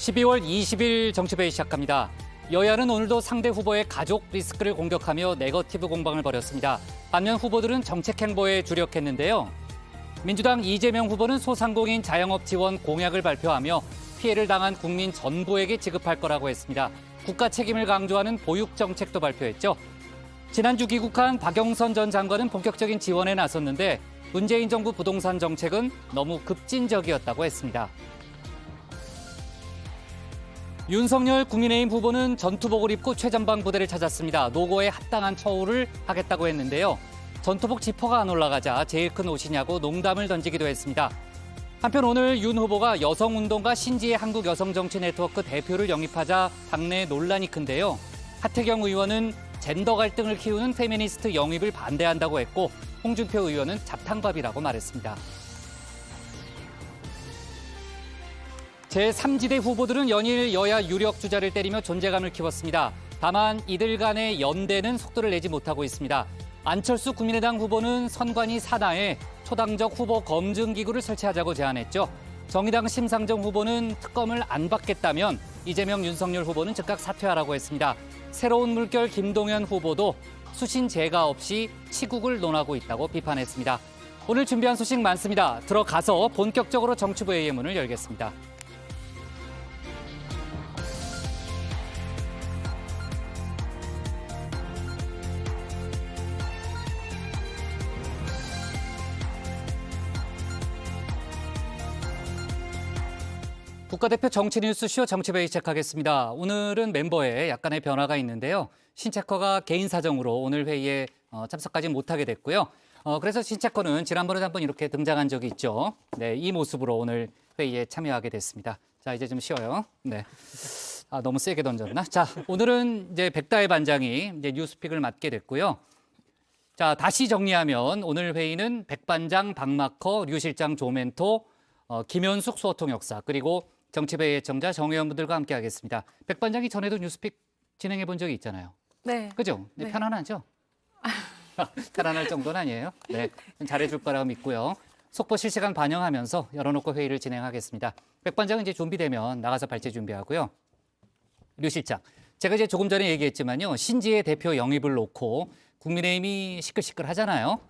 12월 20일 정치회의 시작합니다. 여야는 오늘도 상대 후보의 가족 리스크를 공격하며 네거티브 공방을 벌였습니다. 반면 후보들은 정책 행보에 주력했는데요. 민주당 이재명 후보는 소상공인 자영업 지원 공약을 발표하며 피해를 당한 국민 전부에게 지급할 거라고 했습니다. 국가 책임을 강조하는 보육 정책도 발표했죠. 지난주 귀국한 박영선 전 장관은 본격적인 지원에 나섰는데 문재인 정부 부동산 정책은 너무 급진적이었다고 했습니다. 윤석열 국민의힘 후보는 전투복을 입고 최전방 부대를 찾았습니다. 노고에 합당한 처우를 하겠다고 했는데요. 전투복 지퍼가 안 올라가자 제일 큰 옷이냐고 농담을 던지기도 했습니다. 한편 오늘 윤 후보가 여성운동가 신지혜 한국여성정치네트워크 대표를 영입하자 당내 논란이 큰데요. 하태경 의원은 젠더 갈등을 키우는 페미니스트 영입을 반대한다고 했고 홍준표 의원은 잡탕밥이라고 말했습니다. 제3지대 후보들은 연일 여야 유력 주자를 때리며 존재감을 키웠습니다. 다만 이들 간의 연대는 속도를 내지 못하고 있습니다. 안철수 국민의당 후보는 선관위 산하에 초당적 후보 검증기구를 설치하자고 제안했죠. 정의당 심상정 후보는 특검을 안 받겠다면 이재명, 윤석열 후보는 즉각 사퇴하라고 했습니다. 새로운 물결 김동연 후보도 수신 제가 없이 치국을 논하고 있다고 비판했습니다. 오늘 준비한 소식 많습니다. 들어가서 본격적으로 정치부회의 문을 열겠습니다. 국가대표 정치뉴스쇼 정치회의 시작하겠습니다. 오늘은 멤버에 약간의 변화가 있는데요. 신체커가 개인 사정으로 오늘 회의에 참석하지 못하게 됐고요. 그래서 신체커는 지난번에도 한번 이렇게 등장한 적이 있죠. 네, 이 모습으로 오늘 회의에 참여하게 됐습니다. 자, 이제 좀 쉬어요. 네. 너무 세게 던졌나? 자, 오늘은 이제 백다혜 반장이 이제 뉴스픽을 맡게 됐고요. 자, 다시 정리하면 오늘 회의는 백반장, 박마커, 류 실장, 조멘토, 김현숙 수어통역사 그리고 정치회의 애청자 정의원분들과 함께 하겠습니다. 백 반장이 전에도 뉴스픽 진행해 본 적이 있잖아요. 네. 그죠? 네. 편안하죠? 편안할 정도는 아니에요. 네, 잘해줄 거라고 믿고요. 속보 실시간 반영하면서 열어놓고 회의를 진행하겠습니다. 백 반장은 이제 준비되면 나가서 발제 준비하고요. 류 실장, 제가 이제 조금 전에 얘기했지만요. 신지혜 대표 영입을 놓고 국민의힘이 시끌시끌하잖아요.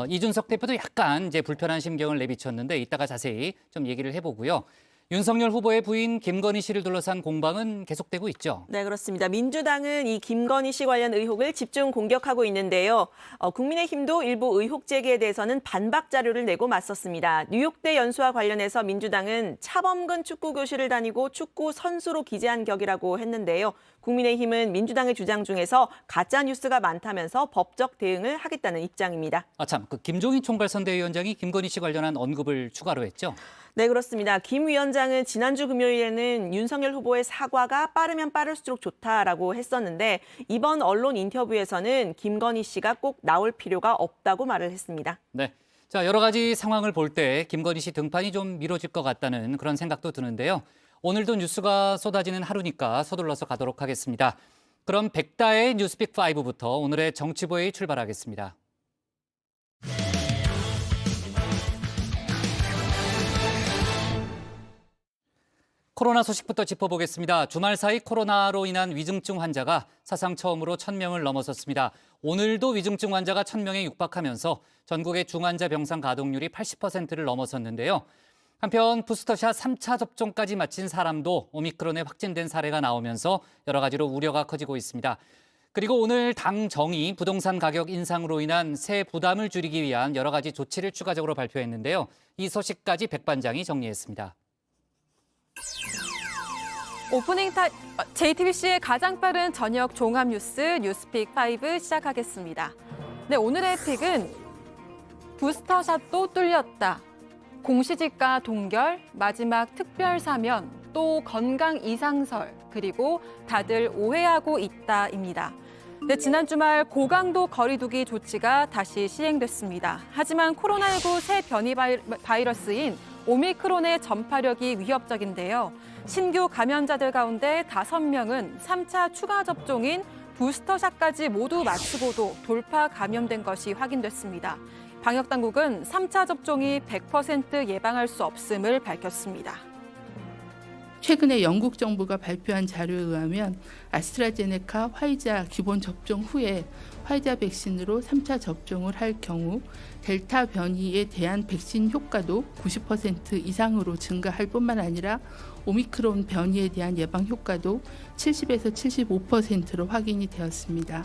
이준석 대표도 약간 이제 불편한 심경을 내비쳤는데 이따가 자세히 좀 얘기를 해보고요. 윤석열 후보의 부인 김건희 씨를 둘러싼 공방은 계속되고 있죠. 네, 그렇습니다. 민주당은 이 김건희 씨 관련 의혹을 집중 공격하고 있는데요. 국민의힘도 일부 의혹 제기에 대해서는 반박 자료를 내고 맞섰습니다. 뉴욕대 연수와 관련해서 민주당은 차범근 축구 교실을 다니고 축구 선수로 기재한 격이라고 했는데요. 국민의힘은 민주당의 주장 중에서 가짜 뉴스가 많다면서 법적 대응을 하겠다는 입장입니다. 참, 그 김종인 총괄선대위원장이 김건희 씨 관련한 언급을 추가로 했죠. 네, 그렇습니다. 김 위원장은 지난주 금요일에는 윤석열 후보의 사과가 빠르면 빠를수록 좋다라고 했었는데 이번 언론 인터뷰에서는 김건희 씨가 꼭 나올 필요가 없다고 말을 했습니다. 네, 자 여러 가지 상황을 볼 때 김건희 씨 등판이 좀 미뤄질 것 같다는 그런 생각도 드는데요. 오늘도 뉴스가 쏟아지는 하루니까 서둘러서 가도록 하겠습니다. 그럼 백다의 뉴스픽 5부터 오늘의 정치부회의 출발하겠습니다. 코로나 소식부터 짚어보겠습니다. 주말 사이 코로나로 인한 위중증 환자가 사상 처음으로 1,000명을 넘어섰습니다. 오늘도 위중증 환자가 1,000명에 육박하면서 전국의 중환자 병상 가동률이 80%를 넘어섰는데요. 한편 부스터샷 3차 접종까지 마친 사람도 오미크론에 확진된 사례가 나오면서 여러 가지로 우려가 커지고 있습니다. 그리고 오늘 당 정의 부동산 가격 인상으로 인한 세 부담을 줄이기 위한 여러 가지 조치를 추가적으로 발표했는데요. 이 소식까지 백 반장이 정리했습니다. 오프닝 JTBC의 가장 빠른 저녁 종합 뉴스 뉴스픽 5 시작하겠습니다. 네, 오늘의 픽은 부스터샷도 뚫렸다. 공시지가 동결, 마지막 특별 사면, 또 건강 이상설, 그리고 다들 오해하고 있다입니다. 네, 지난 주말 고강도 거리두기 조치가 다시 시행됐습니다. 하지만 코로나19 새 변이 바이러스인 오미크론의 전파력이 위협적인데요. 신규 감염자들 가운데 5명은 3차 추가 접종인 부스터샷까지 모두 마치고도 돌파 감염된 것이 확인됐습니다. 방역당국은 3차 접종이 100% 예방할 수 없음을 밝혔습니다. 최근에 영국 정부가 발표한 자료에 의하면 아스트라제네카, 화이자 기본 접종 후에 화이자 백신으로 3차 접종을 할 경우 델타 변이에 대한 백신 효과도 90% 이상으로 증가할 뿐만 아니라 오미크론 변이에 대한 예방 효과도 70에서 75%로 확인이 되었습니다.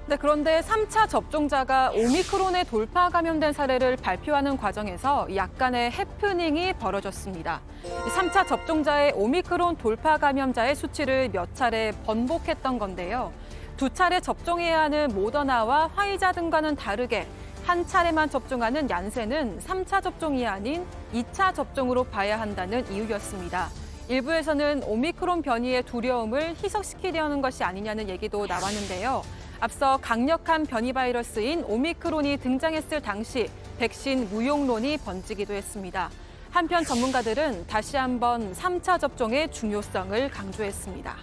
네, 그런데 3차 접종자가 오미크론에 돌파 감염된 사례를 발표하는 과정에서 약간의 해프닝이 벌어졌습니다. 3차 접종자의 오미크론 돌파 감염자의 수치를 몇 차례 번복했던 건데요. 2차례 접종해야 하는 모더나와 화이자 등과는 다르게 한 차례만 접종하는 얀센은 3차 접종이 아닌 2차 접종으로 봐야 한다는 이유였습니다. 일부에서는 오미크론 변이의 두려움을 희석시키려는 것이 아니냐는 얘기도 나왔는데요. 앞서 강력한 변이 바이러스인 오미크론이 등장했을 당시 백신 무용론이 번지기도 했습니다. 한편 전문가들은 다시 한번 3차 접종의 중요성을 강조했습니다.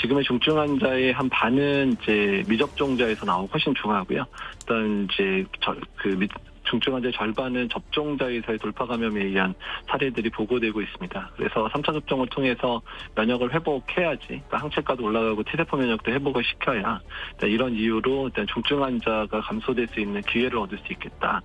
지금의 중증 환자의 한 반은 이제 미접종자에서 나오고 훨씬 중하고요. 일단 이제 중증 환자의 절반은 접종자에서의 돌파 감염에 의한 사례들이 보고되고 있습니다. 그래서 3차 접종을 통해서 면역을 회복해야지, 그러니까 항체가도 올라가고 T세포 면역도 회복을 시켜야 이런 이유로 일단 중증 환자가 감소될 수 있는 기회를 얻을 수 있겠다.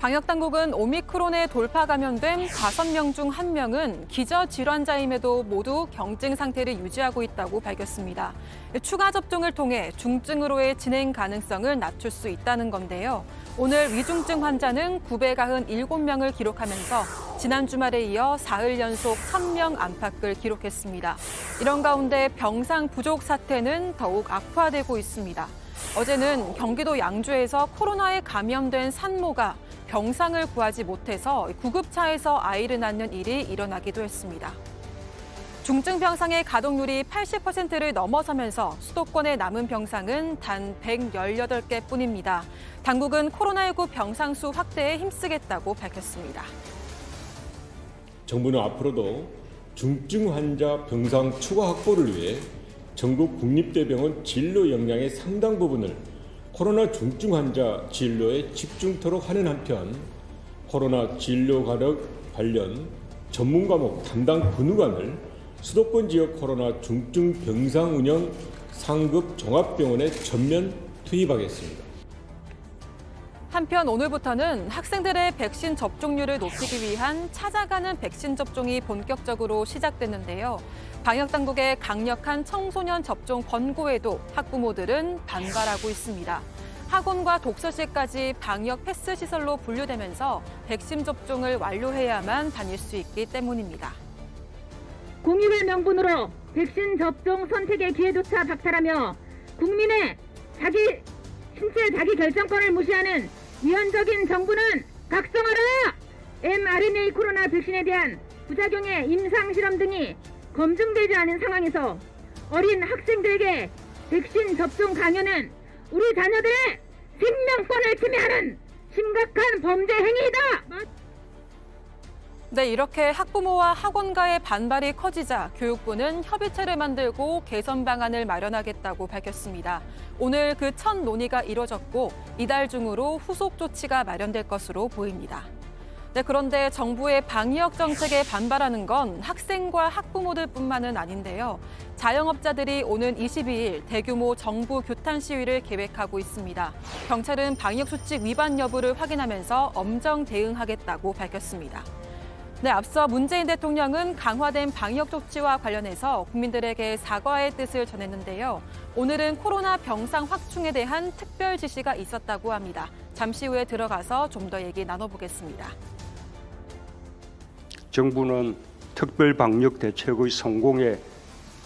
방역당국은 오미크론에 돌파 감염된 5명 중 1명은 기저질환자임에도 모두 경증 상태를 유지하고 있다고 밝혔습니다. 추가 접종을 통해 중증으로의 진행 가능성을 낮출 수 있다는 건데요. 오늘 위중증 환자는 997명을 기록하면서 지난 주말에 이어 사흘 연속 1000명 안팎을 기록했습니다. 이런 가운데 병상 부족 사태는 더욱 악화되고 있습니다. 어제는 경기도 양주에서 코로나에 감염된 산모가 병상을 구하지 못해서 구급차에서 아이를 낳는 일이 일어나기도 했습니다. 중증 병상의 가동률이 80%를 넘어서면서 수도권의 남은 병상은 단 118개 뿐입니다. 당국은 코로나19 병상 수 확대에 힘쓰겠다고 밝혔습니다. 정부는 앞으로도 중증 환자 병상 추가 확보를 위해 전국 국립대병원 진료 역량의 상당 부분을 코로나 중증 환자 진료에 집중토록 하는 한편 코로나 진료 가력 관련 전문 과목 담당 근무관을 수도권 지역 코로나 중증 병상 운영 상급 종합병원에 전면 투입하겠습니다. 한편 오늘부터는 학생들의 백신 접종률을 높이기 위한 찾아가는 백신 접종이 본격적으로 시작됐는데요. 방역당국의 강력한 청소년 접종 권고에도 학부모들은 반발하고 있습니다. 학원과 독서실까지 방역 패스 시설로 분류되면서 백신 접종을 완료해야만 다닐 수 있기 때문입니다. 공익을 명분으로 백신 접종 선택의 기회조차 박탈하며 국민의 신체 자기 결정권을 무시하는 위헌적인 정부는 각성하라! mRNA 코로나 백신에 대한 부작용의 임상실험 등이 검증되지 않은 상황에서 어린 학생들에게 백신 접종 강요는 우리 자녀들의 생명권을 침해하는 심각한 범죄 행위이다! 네, 이렇게 학부모와 학원가의 반발이 커지자 교육부는 협의체를 만들고 개선 방안을 마련하겠다고 밝혔습니다. 오늘 그 첫 논의가 이뤄졌고 이달 중으로 후속 조치가 마련될 것으로 보입니다. 네, 그런데 정부의 방역 정책에 반발하는 건 학생과 학부모들뿐만은 아닌데요. 자영업자들이 오는 22일 대규모 정부 규탄 시위를 계획하고 있습니다. 경찰은 방역 수칙 위반 여부를 확인하면서 엄정 대응하겠다고 밝혔습니다. 네, 앞서 문재인 대통령은 강화된 방역 조치와 관련해서 국민들에게 사과의 뜻을 전했는데요. 오늘은 코로나 병상 확충에 대한 특별 지시가 있었다고 합니다. 잠시 후에 들어가서 좀 더 얘기 나눠보겠습니다. 정부는 특별 방역 대책의 성공에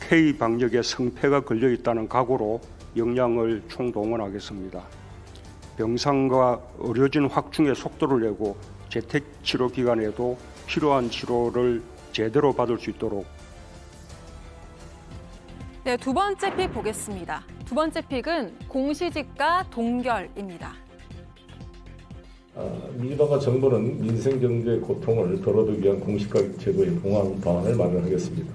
K-방역의 성패가 걸려 있다는 각오로 역량을 총동원하겠습니다. 병상과 의료진 확충의 속도를 내고 재택 치료 기간에도 필요한 치료를 제대로 받을 수 있도록. 네, 두 번째 픽 보겠습니다. 두 번째 픽은 공시지가 동결입니다. 민주당과 정부는 민생경제 고통을 덜어주기 위한 공시가격 제도의 봉합 방안을 마련하겠습니다.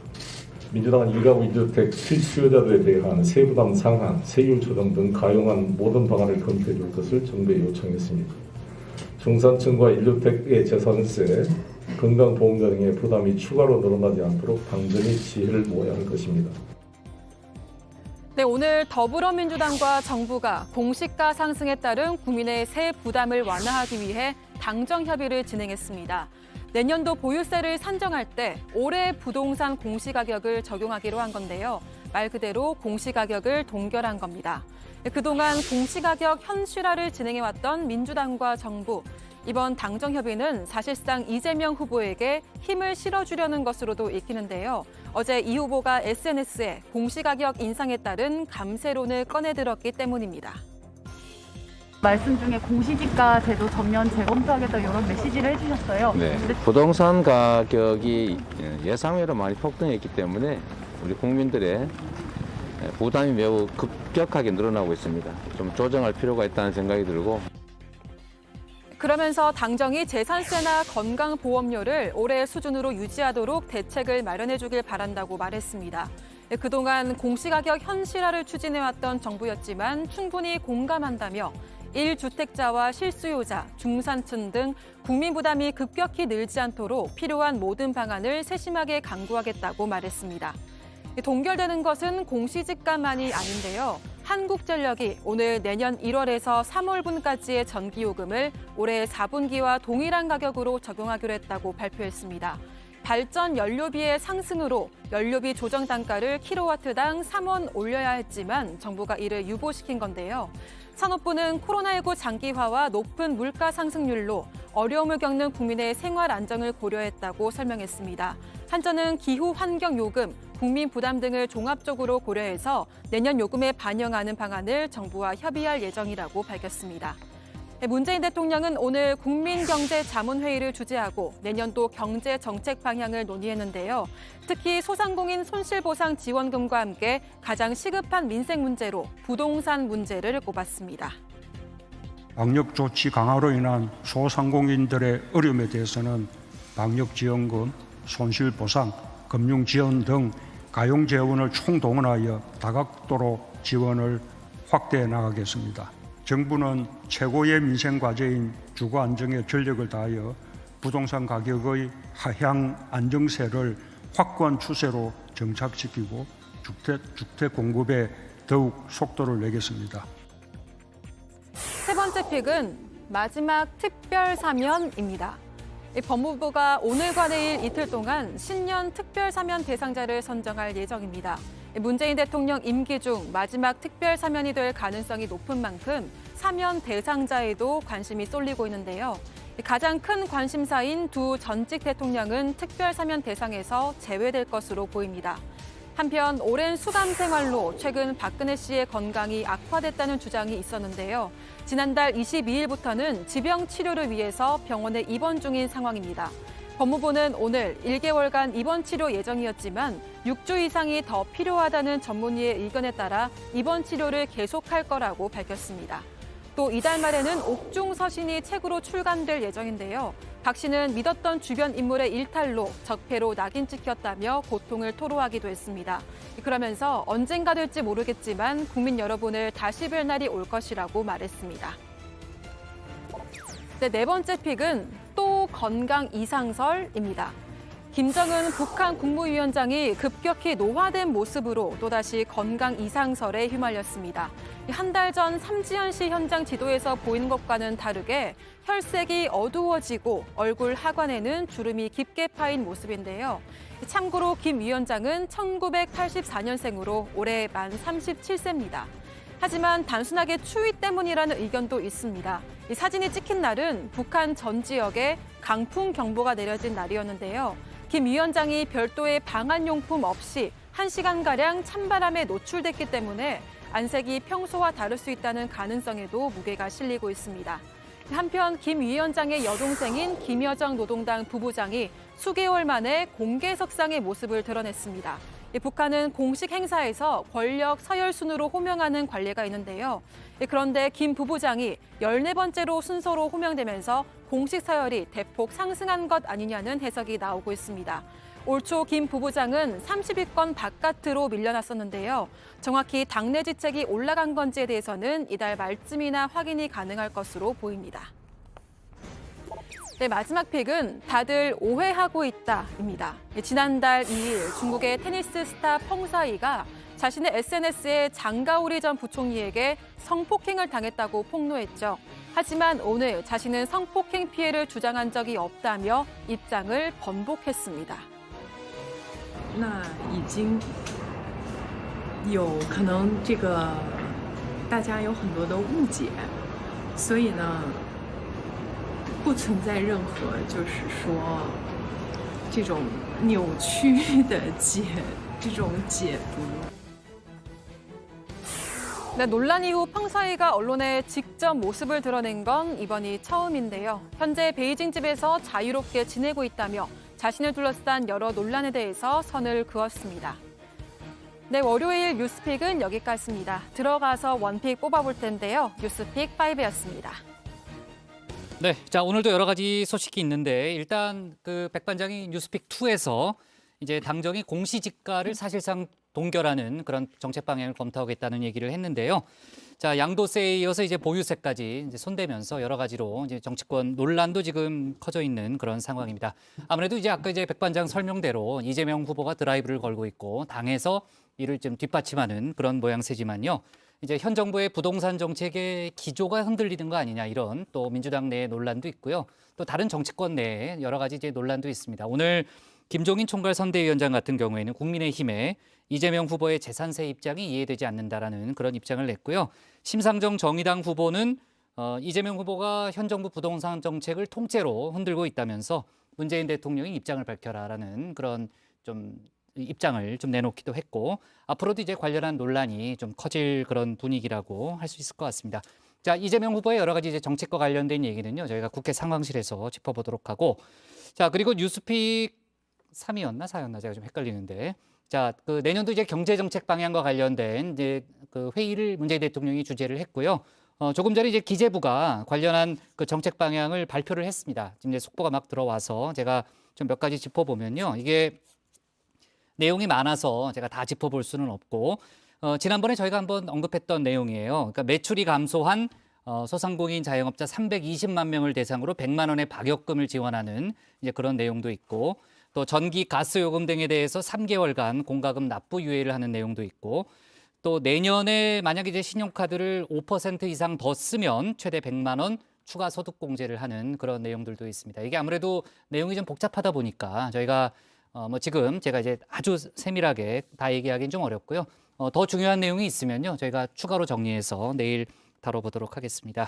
민주당은 1가구 1주택 실수요자들에 대한 세부담 상한, 세율 조정 등 가용한 모든 방안을 검토해 줄 것을 정부에 요청했습니다. 중산층과 1주택의 재산세, 건강보험료 등의 부담이 추가로 늘어나지 않도록 당정이 지혜를 모아야 할 것입니다. 네, 오늘 더불어민주당과 정부가 공시가 상승에 따른 국민의 세 부담을 완화하기 위해 당정 협의를 진행했습니다. 내년도 보유세를 산정할 때 올해 부동산 공시가격을 적용하기로 한 건데요. 말 그대로 공시가격을 동결한 겁니다. 그동안 공시가격 현실화를 진행해왔던 민주당과 정부. 이번 당정협의는 사실상 이재명 후보에게 힘을 실어주려는 것으로도 읽히는데요. 어제 이 후보가 SNS에 공시가격 인상에 따른 감세론을 꺼내들었기 때문입니다. 말씀 중에 공시지가 제도 전면 재검토하겠다 이런 메시지를 해주셨어요. 네. 부동산 가격이 예상외로 많이 폭등했기 때문에 우리 국민들의 부담이 매우 급격하게 늘어나고 있습니다. 좀 조정할 필요가 있다는 생각이 들고. 그러면서 당정이 재산세나 건강보험료를 올해 수준으로 유지하도록 대책을 마련해 주길 바란다고 말했습니다. 그동안 공시가격 현실화를 추진해왔던 정부였지만 충분히 공감한다며 1주택자와 실수요자, 중산층 등 국민 부담이 급격히 늘지 않도록 필요한 모든 방안을 세심하게 강구하겠다고 말했습니다. 동결되는 것은 공시지가만이 아닌데요. 한국전력이 오늘 내년 1월에서 3월분까지의 전기요금을 올해 4분기와 동일한 가격으로 적용하기로 했다고 발표했습니다. 발전 연료비의 상승으로 연료비 조정 단가를 킬로와트당 3원 올려야 했지만 정부가 이를 유보시킨 건데요. 산업부는 코로나19 장기화와 높은 물가 상승률로 어려움을 겪는 국민의 생활 안정을 고려했다고 설명했습니다. 한전은 기후 환경 요금, 국민 부담 등을 종합적으로 고려해서 내년 요금에 반영하는 방안을 정부와 협의할 예정이라고 밝혔습니다. 문재인 대통령은 오늘 국민경제자문회의를 주재하고 내년도 경제 정책 방향을 논의했는데요. 특히 소상공인 손실보상 지원금과 함께 가장 시급한 민생 문제로 부동산 문제를 꼽았습니다. 방역 조치 강화로 인한 소상공인들의 어려움에 대해서는 방역 지원금, 손실보상, 금융 지원 등 가용 재원을 총동원하여 다각도로 지원을 확대해 나가겠습니다. 정부는 최고의 민생 과제인 주거 안정에 전력을 다하여 부동산 가격의 하향 안정세를 확고한 추세로 정착시키고 주택 공급에 더욱 속도를 내겠습니다. 세 번째 픽은 마지막 특별 사면입니다. 법무부가 오늘과 내일 이틀 동안 신년 특별 사면 대상자를 선정할 예정입니다. 문재인 대통령 임기 중 마지막 특별 사면이 될 가능성이 높은 만큼 사면 대상자에도 관심이 쏠리고 있는데요. 가장 큰 관심사인 두 전직 대통령은 특별 사면 대상에서 제외될 것으로 보입니다. 한편 오랜 수감 생활로 최근 박근혜 씨의 건강이 악화됐다는 주장이 있었는데요. 지난달 22일부터는 지병 치료를 위해서 병원에 입원 중인 상황입니다. 법무부는 오늘 1개월간 입원 치료 예정이었지만 6주 이상이 더 필요하다는 전문의의 의견에 따라 입원 치료를 계속할 거라고 밝혔습니다. 또 이달 말에는 옥중 서신이 책으로 출간될 예정인데요. 박 씨는 믿었던 주변 인물의 일탈로 적폐로 낙인 찍혔다며 고통을 토로하기도 했습니다. 그러면서 언젠가 될지 모르겠지만 국민 여러분을 다시 뵐 날이 올 것이라고 말했습니다. 네 번째 픽은 또 건강 이상설입니다. 김정은 북한 국무위원장이 급격히 노화된 모습으로 또다시 건강 이상설에 휘말렸습니다. 한 달 전 삼지연시 현장 지도에서 보이는 것과는 다르게 혈색이 어두워지고 얼굴 하관에는 주름이 깊게 파인 모습인데요. 참고로 김 위원장은 1984년생으로 올해 만 37세입니다. 하지만 단순하게 추위 때문이라는 의견도 있습니다. 이 사진이 찍힌 날은 북한 전 지역에 강풍 경보가 내려진 날이었는데요. 김 위원장이 별도의 방한용품 없이 1시간가량 찬바람에 노출됐기 때문에 안색이 평소와 다를 수 있다는 가능성에도 무게가 실리고 있습니다. 한편 김 위원장의 여동생인 김여정 노동당 부부장이 수개월 만에 공개석상의 모습을 드러냈습니다. 북한은 공식 행사에서 권력 서열순으로 호명하는 관례가 있는데요. 그런데 김 부부장이 14번째로 순서로 호명되면서 공식 서열이 대폭 상승한 것 아니냐는 해석이 나오고 있습니다. 올 초 김 부부장은 30위권 바깥으로 밀려났었는데요. 정확히 당내 지책이 올라간 건지에 대해서는 이달 말쯤이나 확인이 가능할 것으로 보입니다. 네, 마지막 픽은 다들 오해하고 있다입니다. 지난달 2일 중국의 테니스 스타 펑사이가 자신의 SNS에 장가오리 전 부총리에게 성폭행을 당했다고 폭로했죠. 하지만 오늘 자신은 성폭행 피해를 주장한 적이 없다며 입장을 번복했습니다. 那已经有可能这个大家有很多的误解，所以呢，不存在任何就是说这种扭曲的这种解读。 네, 논란 이후 펑사이가 언론에 직접 모습을 드러낸 건 이번이 처음인데요. 현재 베이징 집에서 자유롭게 지내고 있다며 자신을 둘러싼 여러 논란에 대해서 선을 그었습니다. 네, 월요일 뉴스픽은 여기까지입니다. 들어가서 원픽 뽑아볼 텐데요. 뉴스픽 5였습니다. 네, 자 오늘도 여러 가지 소식이 있는데 일단 그 백반장이 뉴스픽 2에서 이제 당정이 공시지가를 사실상 동결하는 그런 정책 방향을 검토하겠다는 얘기를 했는데요. 자, 양도세에 이어서 이제 보유세까지 이제 손대면서 여러 가지로 이제 정치권 논란도 지금 커져 있는 그런 상황입니다. 아무래도 이제 아까 이제 백반장 설명대로 이재명 후보가 드라이브를 걸고 있고 당에서 이를 좀 뒷받침하는 그런 모양새지만요. 이제 현 정부의 부동산 정책의 기조가 흔들리는 거 아니냐 이런 또 민주당 내의 논란도 있고요. 또 다른 정치권 내에 여러 가지 이제 논란도 있습니다. 오늘 김종인 총괄 선대위원장 같은 경우에는 국민의힘에 이재명 후보의 재산세 입장이 이해되지 않는다라는 그런 입장을 냈고요. 심상정 정의당 후보는 이재명 후보가 현 정부 부동산 정책을 통째로 흔들고 있다면서 문재인 대통령이 입장을 밝혀라라는 그런 좀 입장을 좀 내놓기도 했고 앞으로도 이제 관련한 논란이 좀 커질 그런 분위기라고 할 수 있을 것 같습니다. 자, 이재명 후보의 여러 가지 이제 정책과 관련된 얘기는요. 저희가 국회 상황실에서 짚어보도록 하고 자, 그리고 뉴스픽 3위였나 4였나 제가 좀 헷갈리는데 자, 그 내년도 이제 경제 정책 방향과 관련된 이제 그 회의를 문재인 대통령이 주재를 했고요. 조금 전에 이제 기재부가 관련한 그 정책 방향을 발표를 했습니다. 지금 이제 속보가 막 들어와서 제가 좀 몇 가지 짚어보면요. 이게 내용이 많아서 제가 다 짚어볼 수는 없고 지난번에 저희가 한번 언급했던 내용이에요. 그러니까 매출이 감소한 소상공인 자영업자 320만 명을 대상으로 100만 원의 박역금을 지원하는 이제 그런 내용도 있고 또 전기, 가스 요금 등에 대해서 3개월간 공과금 납부 유예를 하는 내용도 있고 또 내년에 만약 이제 신용카드를 5% 이상 더 쓰면 최대 100만 원 추가 소득 공제를 하는 그런 내용들도 있습니다. 이게 아무래도 내용이 좀 복잡하다 보니까 저희가 뭐 지금 제가 이제 아주 세밀하게 다 얘기하기는 좀 어렵고요. 더 중요한 내용이 있으면요. 저희가 추가로 정리해서 내일 다뤄보도록 하겠습니다.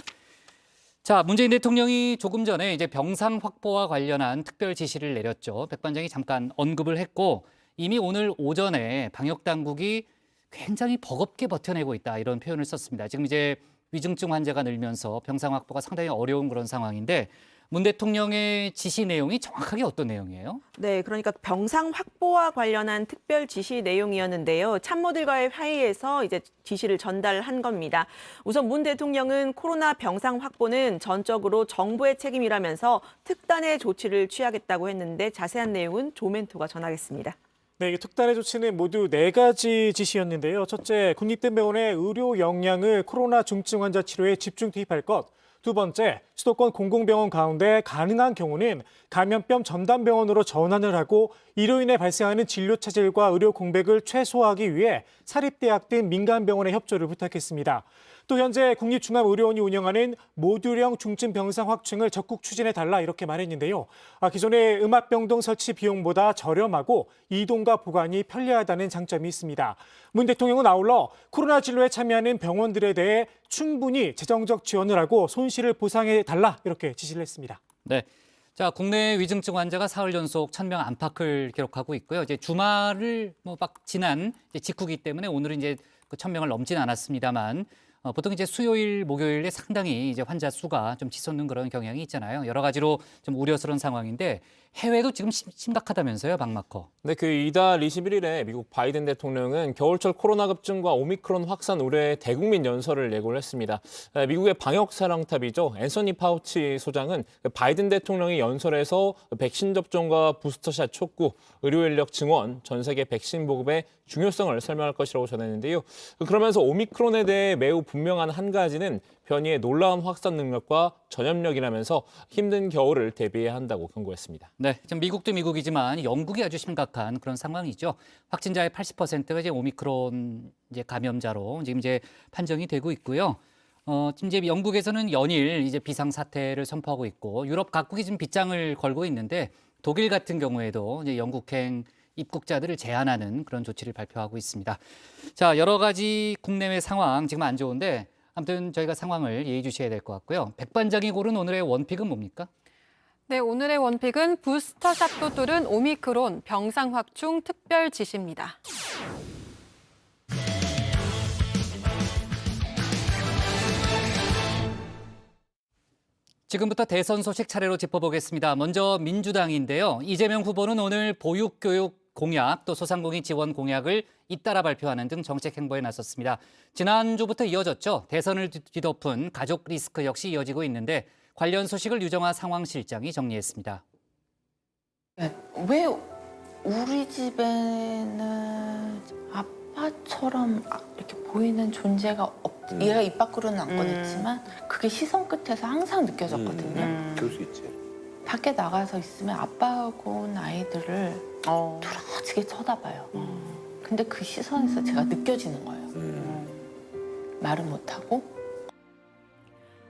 자, 문재인 대통령이 조금 전에 이제 병상 확보와 관련한 특별 지시를 내렸죠. 백반장이 잠깐 언급을 했고 이미 오늘 오전에 방역 당국이 굉장히 버겁게 버텨내고 있다 이런 표현을 썼습니다. 지금 이제 위중증 환자가 늘면서 병상 확보가 상당히 어려운 그런 상황인데 문 대통령의 지시 내용이 정확하게 어떤 내용이에요? 네, 그러니까 병상 확보와 관련한 특별 지시 내용이었는데요. 참모들과의 회의에서 이제 지시를 전달한 겁니다. 우선 문 대통령은 코로나 병상 확보는 전적으로 정부의 책임이라면서 특단의 조치를 취하겠다고 했는데 자세한 내용은 조멘토가 전하겠습니다. 네, 이 특단의 조치는 모두 4가지 지시였는데요. 첫째, 국립대병원의 의료 역량을 코로나 중증 환자 치료에 집중 투입할 것. 두 번째, 수도권 공공병원 가운데 가능한 경우는 감염병 전담병원으로 전환을 하고 이로 인해 발생하는 진료 차질과 의료 공백을 최소화하기 위해 사립대학 등 민간병원의 협조를 부탁했습니다. 또 현재 국립중앙의료원이 운영하는 모듈형 중증 병상 확충을 적극 추진해달라 이렇게 말했는데요. 기존의 음압병동 설치 비용보다 저렴하고 이동과 보관이 편리하다는 장점이 있습니다. 문 대통령은 아울러 코로나 진료에 참여하는 병원들에 대해 충분히 재정적 지원을 하고 손실을 보상해달라 이렇게 지시를 했습니다. 네. 자, 국내 위중증 환자가 사흘 연속 1,000명 안팎을 기록하고 있고요. 이제 주말을 뭐 막 지난 이제 직후기 때문에 오늘은 이제 그 1,000명을 넘진 않았습니다만 보통 이제 수요일, 목요일에 상당히 이제 환자 수가 좀 치솟는 그런 경향이 있잖아요. 여러 가지로 좀 우려스러운 상황인데 해외도 지금 심각하다면서요, 박마커. 네, 그 이달 21일에 미국 바이든 대통령은 겨울철 코로나 급증과 오미크론 확산 우려에 대국민 연설을 예고를 했습니다. 미국의 방역 사령탑이죠. 앤서니 파우치 소장은 바이든 대통령이 연설에서 백신 접종과 부스터샷 촉구, 의료 인력 증원, 전 세계 백신 보급의 중요성을 설명할 것이라고 전했는데요. 그러면서 오미크론에 대해 매우 분명한 한 가지는 변이의 놀라운 확산 능력과 전염력이라면서 힘든 겨울을 대비해야 한다고 경고했습니다. 네, 지금 미국도 미국이지만 영국이 아주 심각한 그런 상황이죠. 확진자의 80%가 이제 오미크론 이제 감염자로 지금 이제 판정이 되고 있고요. 지금 이제 영국에서는 연일 이제 비상 사태를 선포하고 있고 유럽 각국이 지금 빗장을 걸고 있는데 독일 같은 경우에도 이제 영국행 입국자들을 제한하는 그런 조치를 발표하고 있습니다. 자, 여러 가지 국내외 상황 지금 안 좋은데 아무튼 저희가 상황을 예의주시해야 될 것 같고요. 백반장이 고른 오늘의 원픽은 뭡니까? 네, 오늘의 원픽은 부스터샷도 뚫은 오미크론 병상 확충 특별 지시입니다. 지금부터 대선 소식 차례로 짚어보겠습니다. 먼저 민주당인데요. 이재명 후보는 오늘 보육교육 공약 또 소상공인 지원 공약을 잇따라 발표하는 등 정책 행보에 나섰습니다. 지난주부터 이어졌죠. 대선을 뒤덮은 가족 리스크 역시 이어지고 있는데 관련 소식을 유정화 상황실장이 정리했습니다. 왜 우리 집에는 아빠처럼 이렇게 보이는 존재가 없지? 얘가 입 밖으로는 안 꺼냈지만 그게 시선 끝에서 항상 느껴졌거든요. 그럴 수 있지. 밖에 나가서 있으면 아빠하고 온 아이들을 뚫어지게 쳐다봐요. 근데 그 시선에서 제가 느껴지는 거예요. 말은 못하고.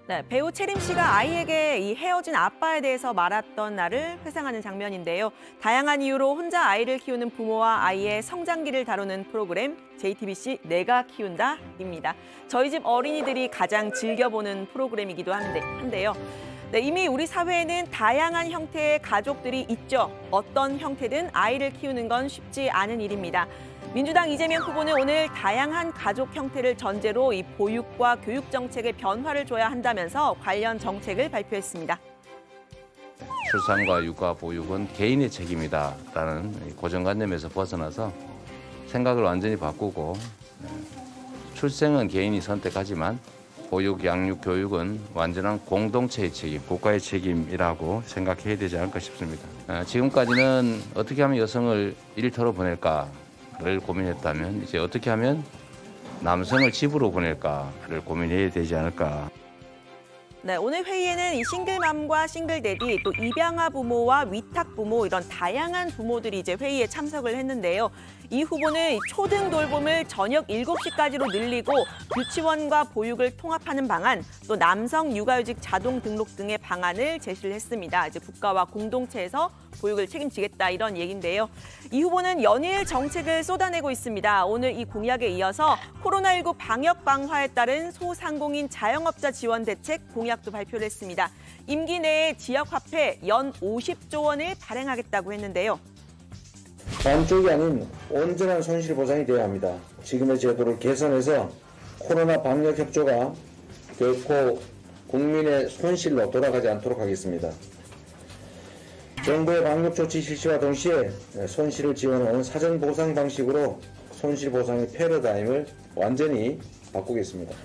네, 배우 채림 씨가 아이에게 이 헤어진 아빠에 대해서 말했던 날을 회상하는 장면인데요. 다양한 이유로 혼자 아이를 키우는 부모와 아이의 성장기를 다루는 프로그램 JTBC 내가 키운다입니다. 저희 집 어린이들이 가장 즐겨보는 프로그램이기도 한데요. 네, 이미 우리 사회에는 다양한 형태의 가족들이 있죠. 어떤 형태든 아이를 키우는 건 쉽지 않은 일입니다. 민주당 이재명 후보는 오늘 다양한 가족 형태를 전제로 이 보육과 교육 정책에 변화를 줘야 한다면서 관련 정책을 발표했습니다. 출산과 육아, 보육은 개인의 책임이다라는 고정관념에서 벗어나서 생각을 완전히 바꾸고 출생은 개인이 선택하지만 보육, 양육, 교육은 완전한 공동체의 책임, 국가의 책임이라고 생각해야 되지 않을까 싶습니다. 지금까지는 어떻게 하면 여성을 일터로 보낼까를 고민했다면 이제 어떻게 하면 남성을 집으로 보낼까를 고민해야 되지 않을까. 네, 오늘 회의에는 이 싱글맘과 싱글데디, 또 입양아 부모와 위탁 부모 이런 다양한 부모들이 이제 회의에 참석을 했는데요. 이 후보는 초등 돌봄을 저녁 7시까지로 늘리고 유치원과 보육을 통합하는 방안, 또 남성 육아휴직 자동 등록 등의 방안을 제시를 했습니다. 이제 국가와 공동체에서 보육을 책임지겠다 이런 얘기인데요. 이 후보는 연일 정책을 쏟아내고 있습니다. 오늘 이 공약에 이어서 코로나19 방역 방화에 따른 소상공인 자영업자 지원 대책 공약도 발표를 했습니다. 임기 내에 지역화폐 연 50조 원을 발행하겠다고 했는데요. 반쪽이 아닌 온전한 손실 보상이 되어야 합니다. 지금의 제도를 개선해서 코로나 방역 협조가 결코 국민의 손실로 돌아가지 않도록 하겠습니다. 정부의 방역 조치 실시와 동시에 손실을 지원하는 사전 보상 방식으로 손실 보상의 패러다임을 완전히 바꾸겠습니다.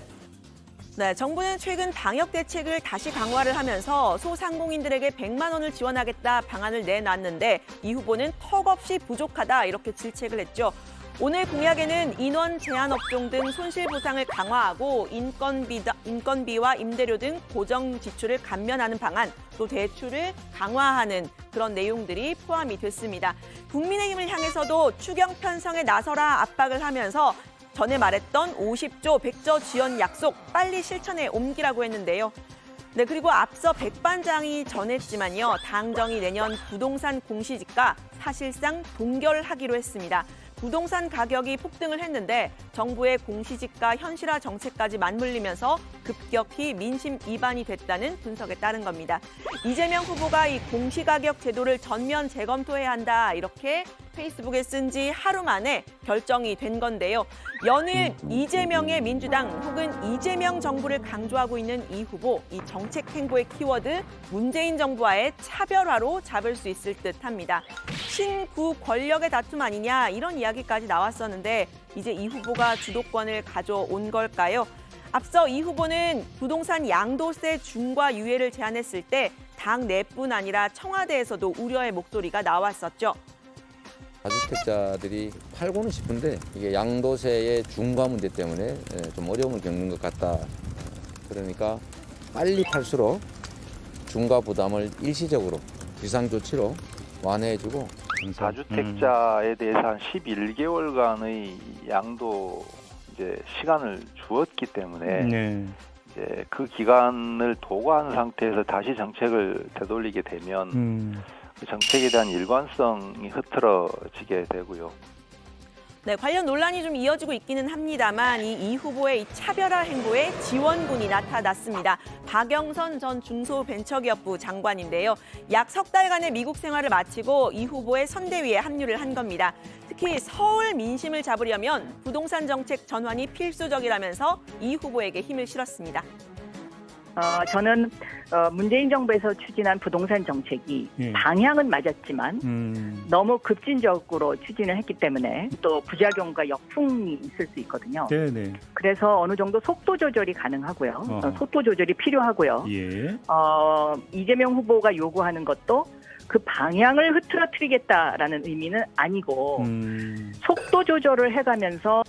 네, 정부는 최근 방역 대책을 다시 강화를 하면서 소상공인들에게 100만 원을 지원하겠다 방안을 내놨는데 이 후보는 턱없이 부족하다 이렇게 질책을 했죠. 오늘 공약에는 인원 제한 업종 등 손실 보상을 강화하고 인건비와 임대료 등 고정 지출을 감면하는 방안, 또 대출을 강화하는 그런 내용들이 포함이 됐습니다. 국민의힘을 향해서도 추경 편성에 나서라 압박을 하면서 전에 말했던 50조 100조 지원 약속 빨리 실천에 옮기라고 했는데요. 네, 그리고 앞서 백반장이 전했지만요. 당정이 내년 부동산 공시지가 사실상 동결하기로 했습니다. 부동산 가격이 폭등을 했는데 정부의 공시지가 현실화 정책까지 맞물리면서 급격히 민심 이반이 됐다는 분석에 따른 겁니다. 이재명 후보가 이 공시가격 제도를 전면 재검토해야 한다 이렇게 페이스북에 쓴 지 하루 만에 결정이 된 건데요. 연일 이재명의 민주당 혹은 이재명 정부를 강조하고 있는 이 후보, 이 정책 행보의 키워드 문재인 정부와의 차별화로 잡을 수 있을 듯합니다. 신구 권력의 다툼 아니냐 이런 이야기까지 나왔었는데 이제 이 후보가 주도권을 가져온 걸까요? 앞서 이 후보는 부동산 양도세 중과 유예를 제안했을 때 당 내뿐 아니라 청와대에서도 우려의 목소리가 나왔었죠. 다주택자들이 팔고는 싶은데 이게 양도세의 중과 문제 때문에 좀 어려움을 겪는 것 같다. 그러니까 빨리 팔수록 중과 부담을 일시적으로 비상조치로 완화해주고 다주택자에 대해서 한 11개월간의 양도 이제 시간을 주었기 때문에 이제 그 기간을 도과한 상태에서 다시 정책을 되돌리게 되면 그 정책에 대한 일관성이 흐트러지게 되고요. 네, 관련 논란이 좀 이어지고 있기는 합니다만 이 후보의 이 차별화 행보에 지원군이 나타났습니다. 박영선 전 중소벤처기업부 장관인데요. 약 석 달간의 미국 생활을 마치고 이 후보의 선대위에 합류를 한 겁니다. 특히 서울 민심을 잡으려면 부동산 정책 전환이 필수적이라면서 이 후보에게 힘을 실었습니다. 저는 문재인 정부에서 추진한 부동산 정책이 방향은 맞았지만 너무 급진적으로 추진을 했기 때문에 또 부작용과 역풍이 있을 수 있거든요. 네네. 그래서 어느 정도 속도 조절이 가능하고요. 속도 조절이 필요하고요. 예. 이재명 후보가 요구하는 것도 그 방향을 흐트러뜨리겠다라는 의미는 아니고 속도 조절을 해가면서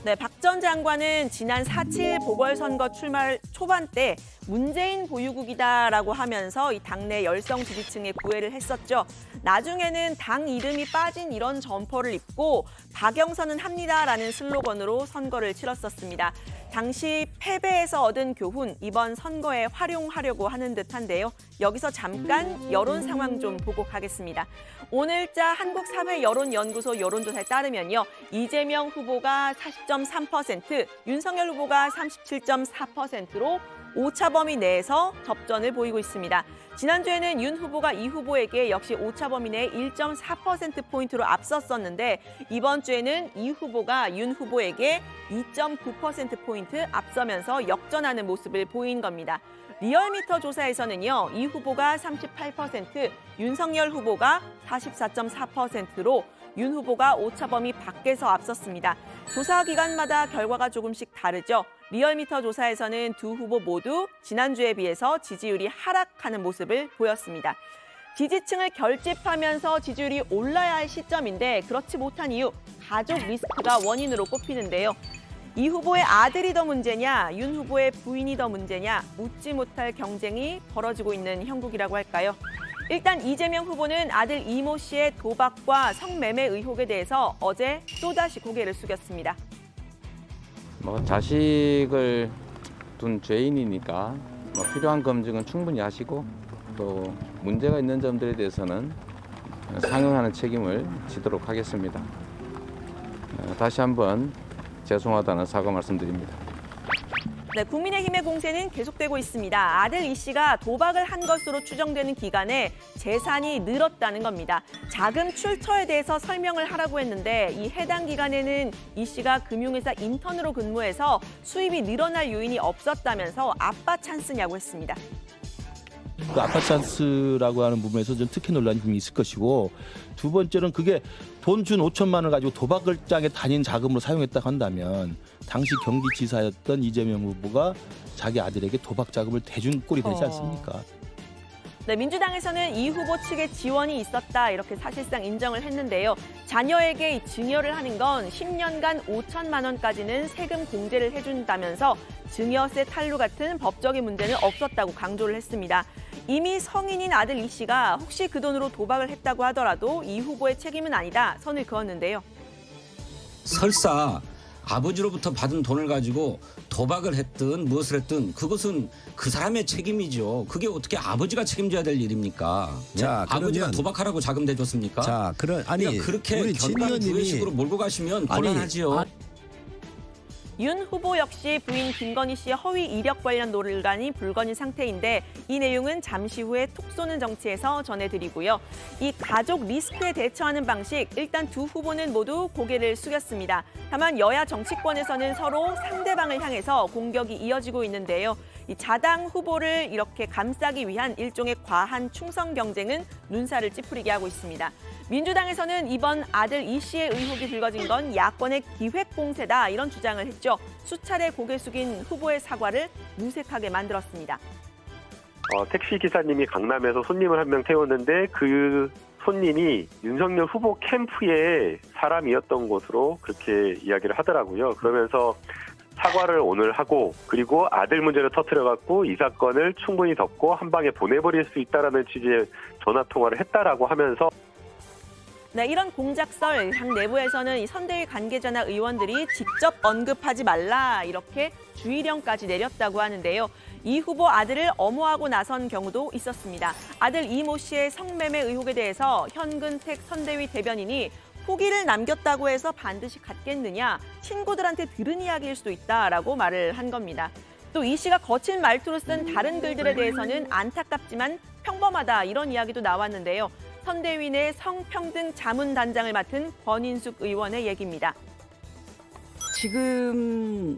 네, 박 전 장관은 지난 4.7 보궐선거 출마 초반 때 문재인 보유국이다라고 하면서 이 당내 열성 지지층에 구애를 했었죠. 나중에는 당 이름이 빠진 이런 점퍼를 입고 박영선은 합니다라는 슬로건으로 선거를 치렀었습니다. 당시 패배에서 얻은 교훈, 이번 선거에 활용하려고 하는 듯한데요. 여기서 잠깐 여론 상황 좀 보고 가겠습니다. 오늘자 한국사회여론연구소 여론조사에 따르면요. 이재명 후보가 40.3%, 윤석열 후보가 37.4%로 오차범위 내에서 접전을 보이고 있습니다. 지난주에는 윤 후보가 이 후보에게 역시 오차범위 내 1.4%포인트로 앞섰었는데 이번 주에는 이 후보가 윤 후보에게 2.9%포인트 앞서면서 역전하는 모습을 보인 겁니다. 리얼미터 조사에서는요. 이 후보가 38%, 윤석열 후보가 44.4%로 윤 후보가 오차범위 밖에서 앞섰습니다. 조사 기간마다 결과가 조금씩 다르죠. 리얼미터 조사에서는 두 후보 모두 지난주에 비해서 지지율이 하락하는 모습을 보였습니다. 지지층을 결집하면서 지지율이 올라야 할 시점인데 그렇지 못한 이유, 가족 리스크가 원인으로 꼽히는데요. 이 후보의 아들이 더 문제냐, 윤 후보의 부인이 더 문제냐, 묻지 못할 경쟁이 벌어지고 있는 형국이라고 할까요? 일단 이재명 후보는 아들 이모 씨의 도박과 성매매 의혹에 대해서 어제 또다시 고개를 숙였습니다. 자식을 둔 죄인이니까 필요한 검증은 충분히 하시고 또 문제가 있는 점들에 대해서는 상응하는 책임을 지도록 하겠습니다. 다시 한번 죄송하다는 사과 말씀드립니다. 네, 국민의힘의 공세는 계속되고 있습니다. 아들 이 씨가 도박을 한 것으로 추정되는 기간에 재산이 늘었다는 겁니다. 자금 출처에 대해서 설명을 하라고 했는데 이 해당 기간에는 이 씨가 금융회사 인턴으로 근무해서 수입이 늘어날 요인이 없었다면서 아빠 찬스냐고 했습니다. 그 아빠 찬스라고 하는 부분에서 좀 특혜 논란이 좀 있을 것이고 두 번째는 그게 돈 준 5천만 원을 가지고 도박장에 다닌 자금으로 사용했다고 한다면 당시 경기지사였던 이재명 후보가 자기 아들에게 도박 자금을 대준 꼴이 되지 않습니까? 네, 민주당에서는 이 후보 측의 지원이 있었다 이렇게 사실상 인정을 했는데요. 자녀에게 이 증여를 하는 건 10년간 5천만 원까지는 세금 공제를 해준다면서 증여세 탈루 같은 법적인 문제는 없었다고 강조를 했습니다. 이미 성인인 아들 이 씨가 혹시 그 돈으로 도박을 했다고 하더라도 이 후보의 책임은 아니다 선을 그었는데요. 설사 아버지로부터 받은 돈을 가지고 도박을 했든 무엇을 했든 그것은 그 사람의 책임이죠. 그게 어떻게 아버지가 책임져야 될 일입니까? 자, 아버지가 도박하라고 자금 대줬습니까? 자, 그러니까 그렇게 결과를 부의식으로 몰고 가시면 곤란하지요. 윤 후보 역시 부인 김건희 씨의 허위 이력 관련 논란이 불거진 상태인데 이 내용은 잠시 후에 톡 쏘는 정치에서 전해드리고요. 이 가족 리스크에 대처하는 방식, 일단 두 후보는 모두 고개를 숙였습니다. 다만 여야 정치권에서는 서로 상대방을 향해서 공격이 이어지고 있는데요. 이 자당 후보를 이렇게 감싸기 위한 일종의 과한 충성 경쟁은 눈살을 찌푸리게 하고 있습니다. 민주당에서는 이번 아들 이 씨의 의혹이 불거진 건 야권의 기획 공세다 이런 주장을 했죠. 수차례 고개 숙인 후보의 사과를 무색하게 만들었습니다. 택시 기사님이 강남에서 손님을 한 명 태웠는데 그 손님이 윤석열 후보 캠프의 사람이었던 것으로 그렇게 이야기를 하더라고요. 그러면서 사과를 오늘 하고 그리고 아들 문제를 터뜨려갖고 이 사건을 충분히 덮고 한 방에 보내버릴 수 있다라는 취지의 전화통화를 했다라고 하면서 네, 이런 공작설 당 내부에서는 이 선대위 관계자나 의원들이 직접 언급하지 말라 이렇게 주의령까지 내렸다고 하는데요. 이 후보 아들을 엄호하고 나선 경우도 있었습니다. 아들 이모 씨의 성매매 의혹에 대해서 현근택 선대위 대변인이 후기를 남겼다고 해서 반드시 갖겠느냐, 친구들한테 들은 이야기일 수도 있다라고 말을 한 겁니다. 또 이 씨가 거친 말투로 쓴 다른 글들에 대해서는 안타깝지만 평범하다 이런 이야기도 나왔는데요. 선대위 내 성평등 자문단장을 맡은 권인숙 의원의 얘기입니다. 지금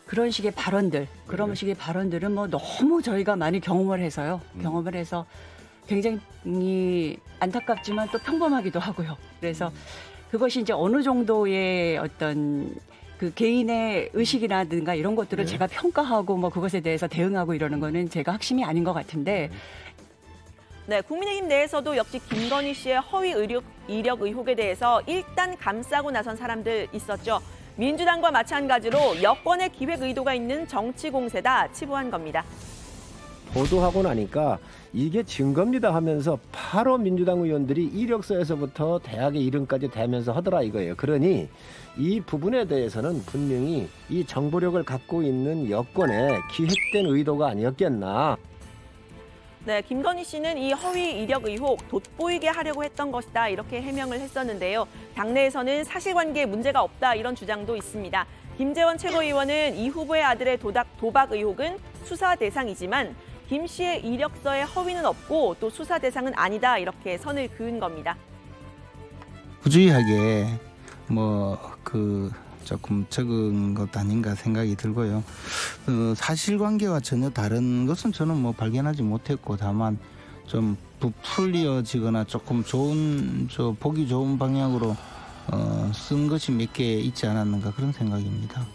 그런 식의 발언들, 그런 식의 발언들은 뭐 너무 저희가 많이 경험을 해서요. 경험을 해서 굉장히 안타깝지만 또 평범하기도 하고요. 그래서 그것이 이제 어느 정도의 어떤 그 개인의 의식이라든가 이런 것들을 제가 평가하고 뭐 그것에 대해서 대응하고 이러는 거는 제가 핵심이 아닌 것 같은데. 네, 국민의힘 내에서도 역시 김건희 씨의 허위 이력 의혹에 대해서 일단 감싸고 나선 사람들 있었죠. 민주당과 마찬가지로 여권의 기획 의도가 있는 정치 공세다 치부한 겁니다. 보도하고 나니까 이게 증거입니다 하면서 바로 민주당 의원들이 이력서에서부터 대학의 이름까지 대면서 하더라 이거예요. 그러니 이 부분에 대해서는 분명히 이 정보력을 갖고 있는 여권의 기획된 의도가 아니었겠나. 네, 김건희 씨는 이 허위 이력 의혹 돋보이게 하려고 했던 것이다 이렇게 해명을 했었는데요. 당내에서는 사실관계에 문제가 없다 이런 주장도 있습니다. 김재원 최고위원은 이 후보의 아들의 도박 의혹은 수사 대상이지만 김 씨의 이력서에 허위는 없고 또 수사 대상은 아니다 이렇게 선을 그은 겁니다. 부주의하게 조금 적은 것 아닌가 생각이 들고요. 사실관계와 전혀 다른 것은 저는 발견하지 못했고 다만 좀 부풀려지거나 조금 보기 좋은 방향으로 쓴 것이 몇 개 있지 않았는가 그런 생각입니다.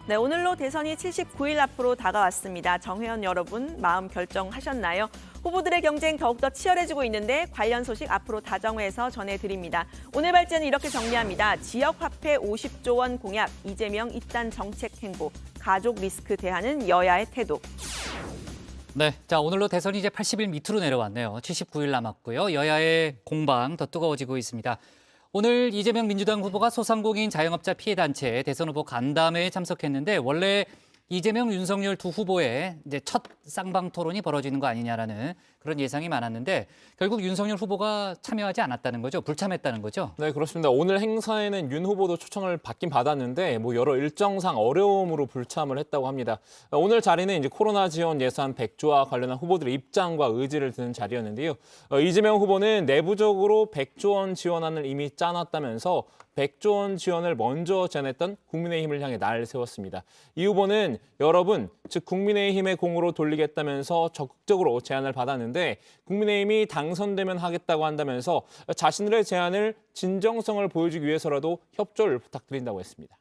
네, 오늘로 대선이 79일 앞으로 다가왔습니다. 정회원 여러분 마음 결정하셨나요? 후보들의 경쟁 더욱더 치열해지고 있는데 관련 소식 앞으로 다정회에서 전해드립니다. 오늘 발제는 이렇게 정리합니다. 지역화폐 50조 원 공약, 이재명 잇단 정책 행보, 가족 리스크 대하는 여야의 태도. 네, 자 오늘로 대선이 이제 80일 밑으로 내려왔네요. 79일 남았고요. 여야의 공방 더 뜨거워지고 있습니다. 오늘 이재명 민주당 후보가 소상공인 자영업자 피해단체 대선 후보 간담회에 참석했는데 원래 이재명, 윤석열 두 후보의 이제 첫 쌍방 토론이 벌어지는 거 아니냐라는 그런 예상이 많았는데 결국 윤석열 후보가 참여하지 않았다는 거죠? 불참했다는 거죠? 네, 그렇습니다. 오늘 행사에는 윤 후보도 초청을 받긴 받았는데 여러 일정상 어려움으로 불참을 했다고 합니다. 오늘 자리는 이제 코로나 지원 예산 100조와 관련한 후보들의 입장과 의지를 듣는 자리였는데요. 이재명 후보는 내부적으로 100조 원 지원안을 이미 짜놨다면서 100조 원 지원을 먼저 제안했던 국민의힘을 향해 날 세웠습니다. 이 후보는 여러분, 즉 국민의힘의 공으로 돌리겠다면서 적극적으로 제안을 받았는데 국민의힘이 당선되면 하겠다고 한다면서 자신들의 제안을 진정성을 보여주기 위해서라도 협조를 부탁드린다고 했습니다.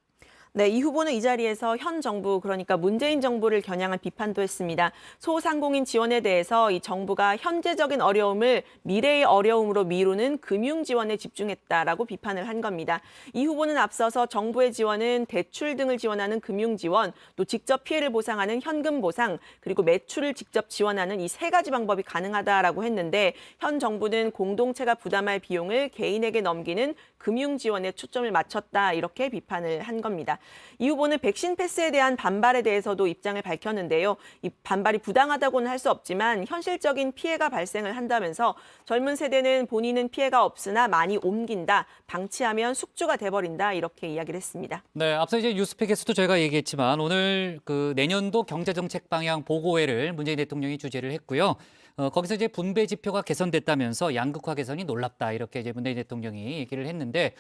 네, 이 후보는 이 자리에서 현 정부, 그러니까 문재인 정부를 겨냥한 비판도 했습니다. 소상공인 지원에 대해서 이 정부가 현재적인 어려움을 미래의 어려움으로 미루는 금융 지원에 집중했다라고 비판을 한 겁니다. 이 후보는 앞서서 정부의 지원은 대출 등을 지원하는 금융 지원, 또 직접 피해를 보상하는 현금 보상, 그리고 매출을 직접 지원하는 이 세 가지 방법이 가능하다라고 했는데 현 정부는 공동체가 부담할 비용을 개인에게 넘기는 금융 지원에 초점을 맞췄다 이렇게 비판을 한 겁니다. 이 후보는 백신 패스에 대한 반발에 대해서도 입장을 밝혔는데요. 이 반발이 부당하다고는 할 수 없지만 현실적인 피해가 발생을 한다면서 젊은 세대는 본인은 피해가 없으나 많이 옮긴다. 방치하면 숙주가 돼버린다. 이렇게 이야기를 했습니다. 네, 앞서 이제 뉴스팩에서도 저희가 얘기했지만 오늘 그 내년도 경제정책 방향 보고회를 문재인 대통령이 주재를 했고요. 거기서 이제 분배 지표가 개선됐다면서 양극화 개선이 놀랍다 이렇게 이제 문재인 대통령이 얘기를 했는데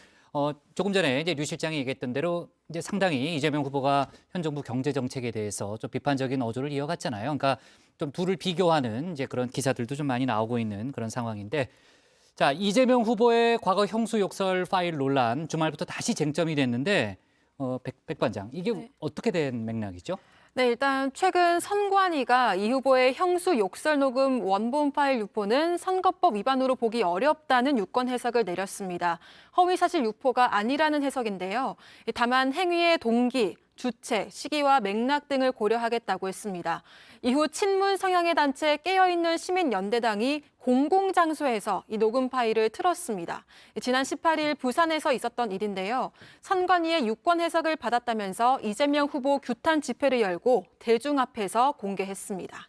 조금 전에 이제 류 실장이 얘기했던 대로 이제 상당히 이재명 후보가 현 정부 경제 정책에 대해서 좀 비판적인 어조를 이어갔잖아요. 그러니까 좀 둘을 비교하는 이제 그런 기사들도 좀 많이 나오고 있는 그런 상황인데, 자 이재명 후보의 과거 형수 욕설 파일 논란 주말부터 다시 쟁점이 됐는데 백 반장 이게 어떻게 된 맥락이죠? 네, 일단 최근 선관위가 이 후보의 형수 욕설 녹음 원본 파일 유포는 선거법 위반으로 보기 어렵다는 유권 해석을 내렸습니다. 허위 사실 유포가 아니라는 해석인데요. 다만 행위의 동기, 주체, 시기와 맥락 등을 고려하겠다고 했습니다. 이후 친문 성향의 단체 깨어있는 시민연대당이 공공장소에서 이 녹음 파일을 틀었습니다. 지난 18일 부산에서 있었던 일인데요. 선관위의 유권 해석을 받았다면서 이재명 후보 규탄 집회를 열고 대중 앞에서 공개했습니다.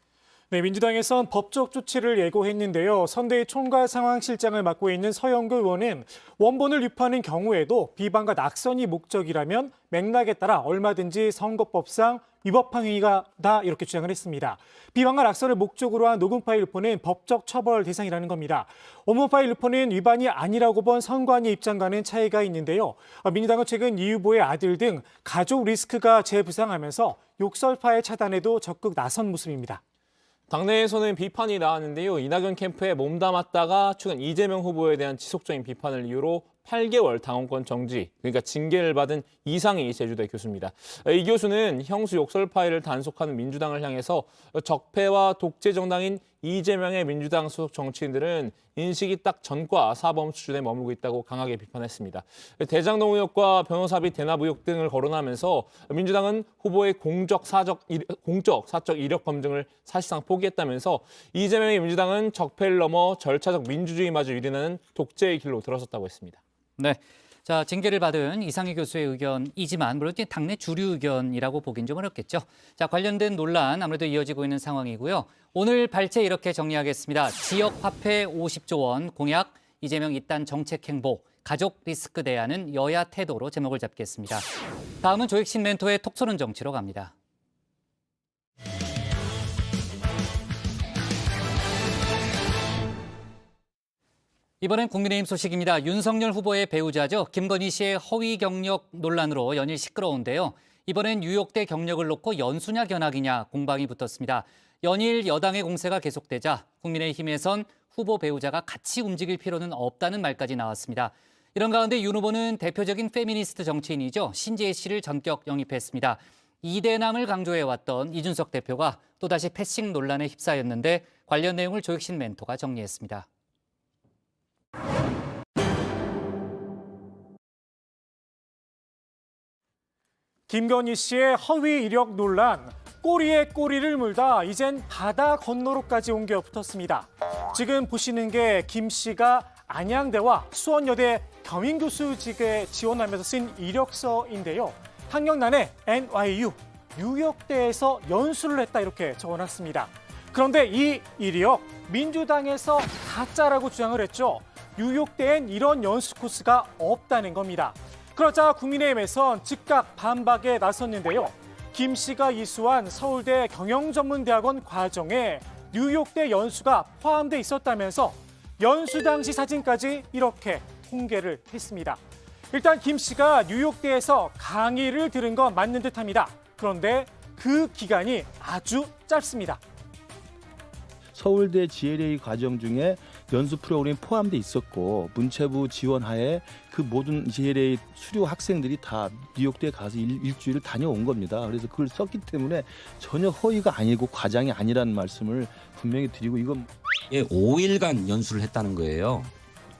네, 민주당에선 법적 조치를 예고했는데요. 선대위 총괄상황실장을 맡고 있는 서영교 의원은 원본을 유포하는 경우에도 비방과 낙선이 목적이라면 맥락에 따라 얼마든지 선거법상 위법 행위가다 이렇게 주장을 했습니다. 비방과 낙선을 목적으로 한 녹음 파일 유포는 법적 처벌 대상이라는 겁니다. 원본 파일 유포는 위반이 아니라고 본 선관위 입장과는 차이가 있는데요. 민주당은 최근 이 후보의 아들 등 가족 리스크가 재부상하면서 욕설 파일 차단에도 적극 나선 모습입니다. 당내에서는 비판이 나왔는데요. 이낙연 캠프에 몸담았다가 최근 이재명 후보에 대한 지속적인 비판을 이유로 8개월 당원권 정지, 그러니까 징계를 받은 이상희 제주대 교수입니다. 이 교수는 형수 욕설 파일을 단속하는 민주당을 향해서 적폐와 독재 정당인 이재명의 민주당 소속 정치인들은 인식이 딱 전과 사범 수준에 머물고 있다고 강하게 비판했습니다. 대장동 의혹과 변호사비 대납 의혹 등을 거론하면서 민주당은 후보의 공적 사적 이력 검증을 사실상 포기했다면서 이재명의 민주당은 적폐를 넘어 절차적 민주주의마저 유린하는 독재의 길로 들어섰다고 했습니다. 네. 자, 징계를 받은 이상희 교수의 의견이지만 물론 당내 주류 의견이라고 보긴 좀 어렵겠죠. 자, 관련된 논란 아무래도 이어지고 있는 상황이고요. 오늘 발제 이렇게 정리하겠습니다. 지역 화폐 50조 원 공약, 이재명 이딴 정책 행보, 가족 리스크 대안은 여야 태도로 제목을 잡겠습니다. 다음은 조익신 멘토의 톡쏘는 정치로 갑니다. 이번엔 국민의힘 소식입니다. 윤석열 후보의 배우자죠. 김건희 씨의 허위 경력 논란으로 연일 시끄러운데요. 이번엔 뉴욕대 경력을 놓고 연수냐 견학이냐 공방이 붙었습니다. 연일 여당의 공세가 계속되자 국민의힘에선 후보 배우자가 같이 움직일 필요는 없다는 말까지 나왔습니다. 이런 가운데 윤 후보는 대표적인 페미니스트 정치인이죠. 신지혜 씨를 전격 영입했습니다. 이대남을 강조해왔던 이준석 대표가 또다시 패싱 논란에 휩싸였는데 관련 내용을 조익신 멘토가 정리했습니다. 김건희 씨의 허위 이력 논란, 꼬리에 꼬리를 물다 이젠 바다 건너로까지 옮겨 붙었습니다. 지금 보시는 게 김 씨가 안양대와 수원여대 겸임교수직에 지원하면서 쓴 이력서인데요. 학력란에 NYU, 뉴욕대에서 연수를 했다 이렇게 적어놨습니다. 그런데 이 이력 민주당에서 가짜라고 주장을 했죠. 뉴욕대엔 이런 연수 코스가 없다는 겁니다. 그러자 국민의힘에선 즉각 반박에 나섰는데요. 김 씨가 이수한 서울대 경영전문대학원 과정에 뉴욕대 연수가 포함돼 있었다면서 연수 당시 사진까지 이렇게 공개를 했습니다. 일단 김 씨가 뉴욕대에서 강의를 들은 건 맞는 듯합니다. 그런데 그 기간이 아주 짧습니다. 서울대 GLA 과정 중에 연수 프로그램이 포함돼 있었고 문체부 지원하에 그 모든 GLA 수료 학생들이 다 뉴욕대에 가서 일주일을 다녀온 겁니다. 그래서 그걸 썼기 때문에 전혀 허위가 아니고 과장이 아니라는 말씀을 분명히 드리고 이건 5일간 연수를 했다는 거예요.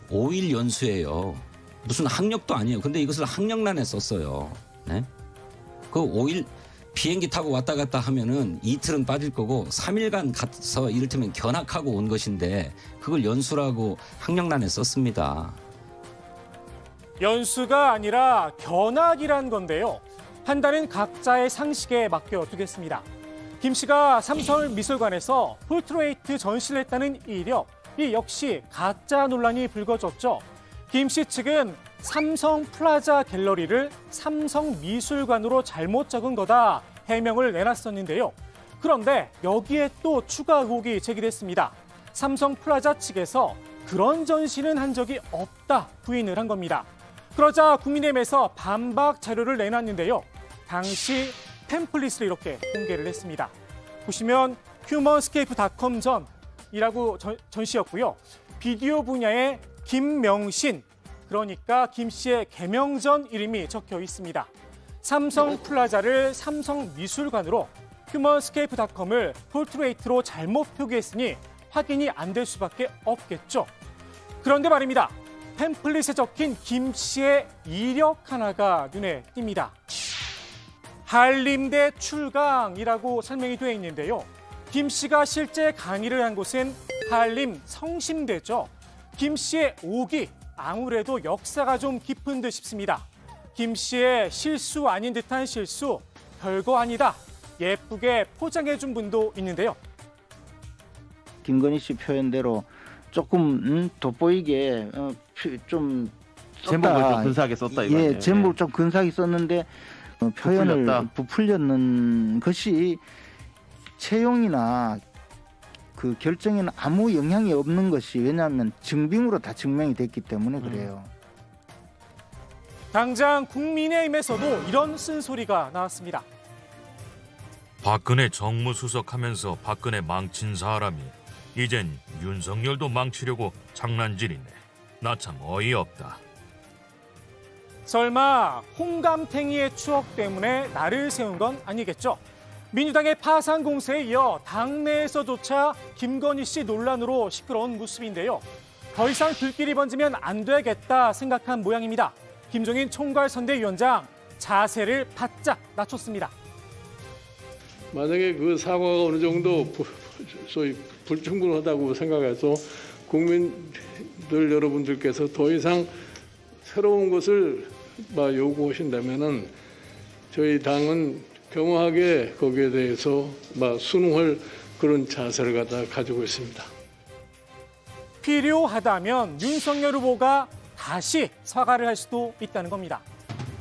5일 연수예요. 무슨 학력도 아니에요. 근데 이것을 학력란에 썼어요. 네? 그 5일 비행기 타고 왔다 갔다 하면은 이틀은 빠질 거고 3일간 가서 이를테면 견학하고 온 것인데 그걸 연수라고 학력란에 썼습니다. 연수가 아니라 견학이란 건데요. 판단은 각자의 상식에 맡겨두겠습니다. 김 씨가 삼성미술관에서 포트레이트 전시를 했다는 이력, 이 역시 가짜 논란이 불거졌죠. 김 씨 측은 삼성플라자 갤러리를 삼성미술관으로 잘못 적은 거다 해명을 내놨었는데요. 그런데 여기에 또 추가 의혹이 제기됐습니다. 삼성플라자 측에서 그런 전시는 한 적이 없다 부인을 한 겁니다. 그러자 국민의힘에서 반박 자료를 내놨는데요. 당시 템플릿을 이렇게 공개를 했습니다. 보시면 휴먼스케이프닷컴 전이라고 전시였고요. 비디오 분야의 김명신, 그러니까 김 씨의 개명전 이름이 적혀 있습니다. 삼성플라자를 삼성미술관으로 휴먼스케이프닷컴을 폴트레이트로 잘못 표기했으니 확인이 안 될 수밖에 없겠죠. 그런데 말입니다. 팸플릿에 적힌 김 씨의 이력 하나가 눈에 띕니다. 한림대 출강이라고 설명이 되어 있는데요. 김 씨가 실제 강의를 한 곳은 한림 성심대죠. 김 씨의 오기, 아무래도 역사가 좀 깊은 듯 싶습니다. 김 씨의 실수 아닌 듯한 실수, 별거 아니다. 예쁘게 포장해준 분도 있는데요. 김건희 씨 표현대로 조금 돋보이게 좀 제목을 좀 근사하게 썼다 이거. 예, 제목을 좀 근사하게 썼는데 표현을 부풀렸는 것이 채용이나 그 결정에는 아무 영향이 없는 것이, 왜냐하면 증빙으로 다 증명이 됐기 때문에 그래요. 당장 국민의힘에서도 이런 쓴소리가 나왔습니다. 박근혜 정무수석하면서 박근혜 망친 사람이 이젠 윤석열도 망치려고 장난질이네. 나 참 어이없다. 설마 홍감탱이의 추억 때문에 나를 세운 건 아니겠죠? 민주당의 파상 공세에 이어 당내에서조차 김건희 씨 논란으로 시끄러운 모습인데요. 더 이상 불길이 번지면 안 되겠다 생각한 모양입니다. 김종인 총괄선대위원장 자세를 바짝 낮췄습니다. 만약에 그 사과가 어느 정도 소위 불충분하다고 생각해서 국민들 여러분들께서 더 이상 새로운 것을 요구하신다면은 저희 당은 겸허하게 거기에 대해서 순응할 그런 자세를 가지고 있습니다. 필요하다면 윤석열 후보가 다시 사과를 할 수도 있다는 겁니다.